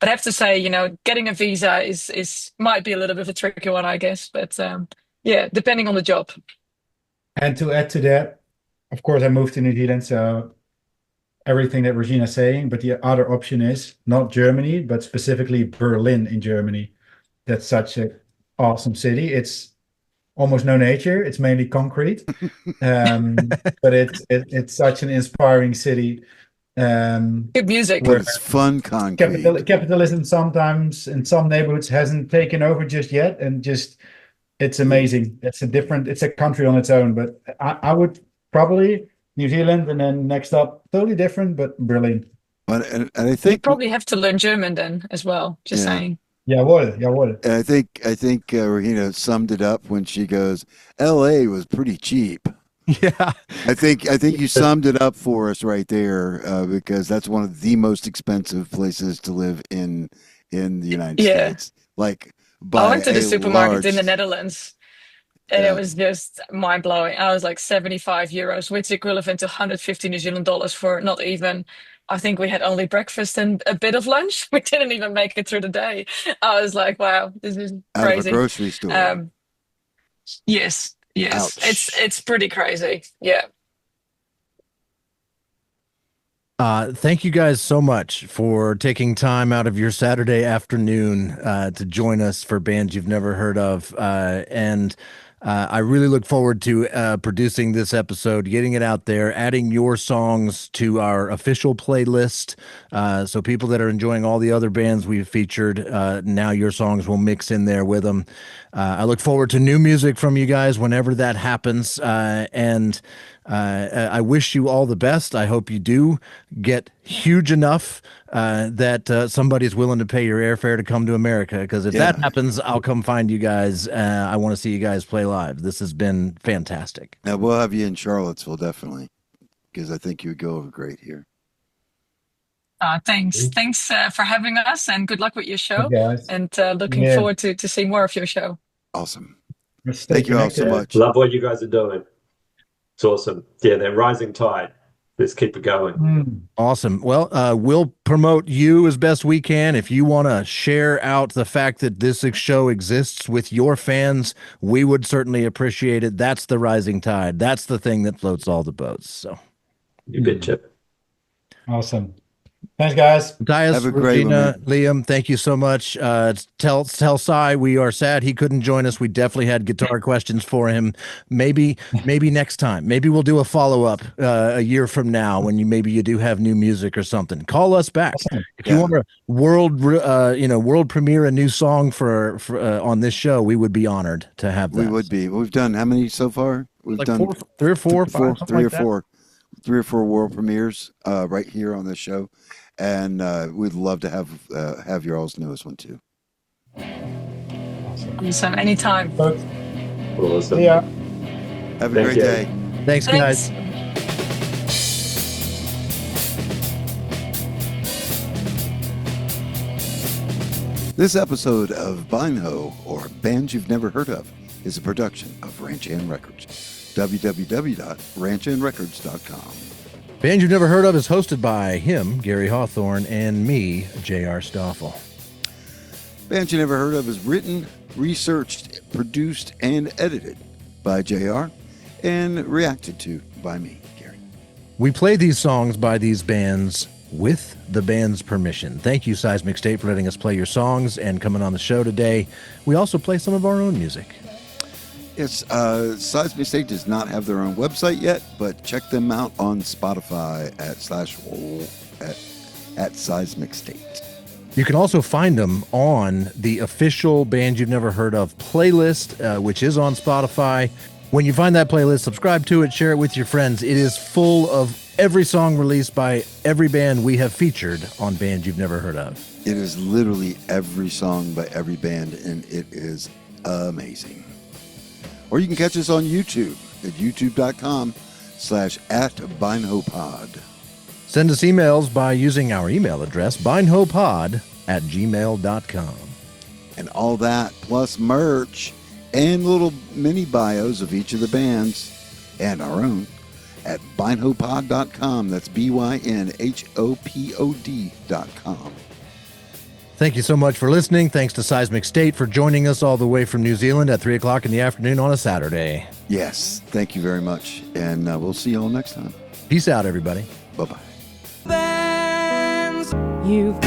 E: But I have to say, getting a visa is might be a little bit of a tricky one, I guess. But yeah, depending on the job.
D: And to add to that, of course, I moved to New Zealand, so everything that Regina's saying, but the other option is not Germany, but specifically Berlin in Germany. That's such an awesome city. It's almost no nature. It's mainly concrete. But it's such an inspiring city.
E: Good music.
C: But it's fun concrete.
D: Capitalism sometimes in some neighborhoods hasn't taken over just yet, and it's amazing. It's a country on its own. But I would probably New Zealand, and then next up, totally different, but Berlin.
C: And I
E: You
C: think
E: probably have to learn German then as well. Just saying.
D: Jawohl.
C: and I think Regina summed it up when she goes, "L.A. was pretty cheap."
B: Yeah.
C: I think you summed it up for us right there, because that's one of the most expensive places to live in the United
E: Yeah.
C: States. Like
E: I went to the
C: a
E: supermarket in the
C: large-
E: Netherlands, and
C: Yeah.
E: it was just mind blowing. I was like 75 euros, which is equivalent to 150 New Zealand dollars for not even. I think we had only breakfast and a bit of lunch. We didn't even make it through the day. I was like, wow, this is
C: out of a
E: crazy.
C: grocery store.
E: Yes.
C: Ouch.
E: It's pretty crazy. Yeah.
B: Thank you guys so much for taking time out of your Saturday afternoon to join us for bands you've never heard of. And I really look forward to producing this episode, getting it out there, adding your songs to our official playlist. So people that are enjoying all the other bands we've featured, now your songs will mix in there with them. I look forward to new music from you guys whenever that happens. And I wish you all the best. I hope you do get huge enough that somebody's willing to pay your airfare to come to America. Because if that happens, I'll come find you guys. I want to see you guys play live. This has been fantastic.
C: Now, we'll have you in Charlottesville, definitely, because I think you would go over great here.
E: Thanks for having us, and good luck with your show.
D: Guys.
E: And looking forward to see more of your show.
C: Awesome.
D: Let's stay
C: Thank you all so
D: connected.
C: much.
F: Love what you guys are doing. It's awesome. Yeah, they're rising tide. Let's keep it going.
B: Awesome. Well, we'll promote you as best we can. If you want to share out the fact that this show exists with your fans, we would certainly appreciate it. That's the rising tide. That's the thing that floats all the boats. So,
F: You betcha.
D: Awesome. Thanks, guys.
B: Matthias,
C: Have a great one,
B: Regina,
C: man.
B: Liam, thank you so much. Tell Cy we are sad he couldn't join us. We definitely had guitar questions for him. Maybe next time. Maybe we'll do a follow-up a year from now when maybe you do have new music or something. Call us back.
D: Awesome.
B: If you want to world premiere a new song for on this show, we would be honored to have that.
C: We would be. We've done how many so far? We've
B: Like
C: done
B: three or four, five, something
C: three
B: like that.
C: or four world premieres right here on this show, and we'd love to have your all's newest one too.
E: So anytime.
F: Awesome.
D: See ya.
C: Have a
F: Thank
C: great
F: you.
C: day.
B: Thanks, guys.
C: This episode of Bindho, or Bands You've Never Heard Of, is a production of Ranch Hand Records. www.ranchandrecords.com.
B: Band You've Never Heard Of is hosted by him, Gary Hawthorne, and me, J.R. Stoffel.
C: Bands You Never Heard Of is written, researched, produced, and edited by JR and reacted to by me, Gary.
B: We play these songs by these bands with the band's permission. Thank you, Seismic State, for letting us play your songs and coming on the show today. We also play some of our own music.
C: It's Seismic State does not have their own website yet, but check them out on Spotify at Seismic State.
B: You can also find them on the official Band You've Never Heard Of playlist, which is on Spotify. When you find that playlist, subscribe to it, share it with your friends. It is full of every song released by every band we have featured on Band You've Never Heard Of.
C: It is literally every song by every band, and it is amazing. Or you can catch us on YouTube at youtube.com/@BindhoPod.
B: Send us emails by using our email address, bindhopod@gmail.com.
C: And all that, plus merch and little mini bios of each of the bands and our own at bindhopod.com. That's BYNHOPOD.com.
B: Thank you so much for listening. Thanks to Seismic State for joining us all the way from New Zealand at 3 o'clock in the afternoon on a Saturday.
C: Yes, thank you very much. And we'll see you all next time.
B: Peace out, everybody.
C: Bye-bye.
A: Bands you've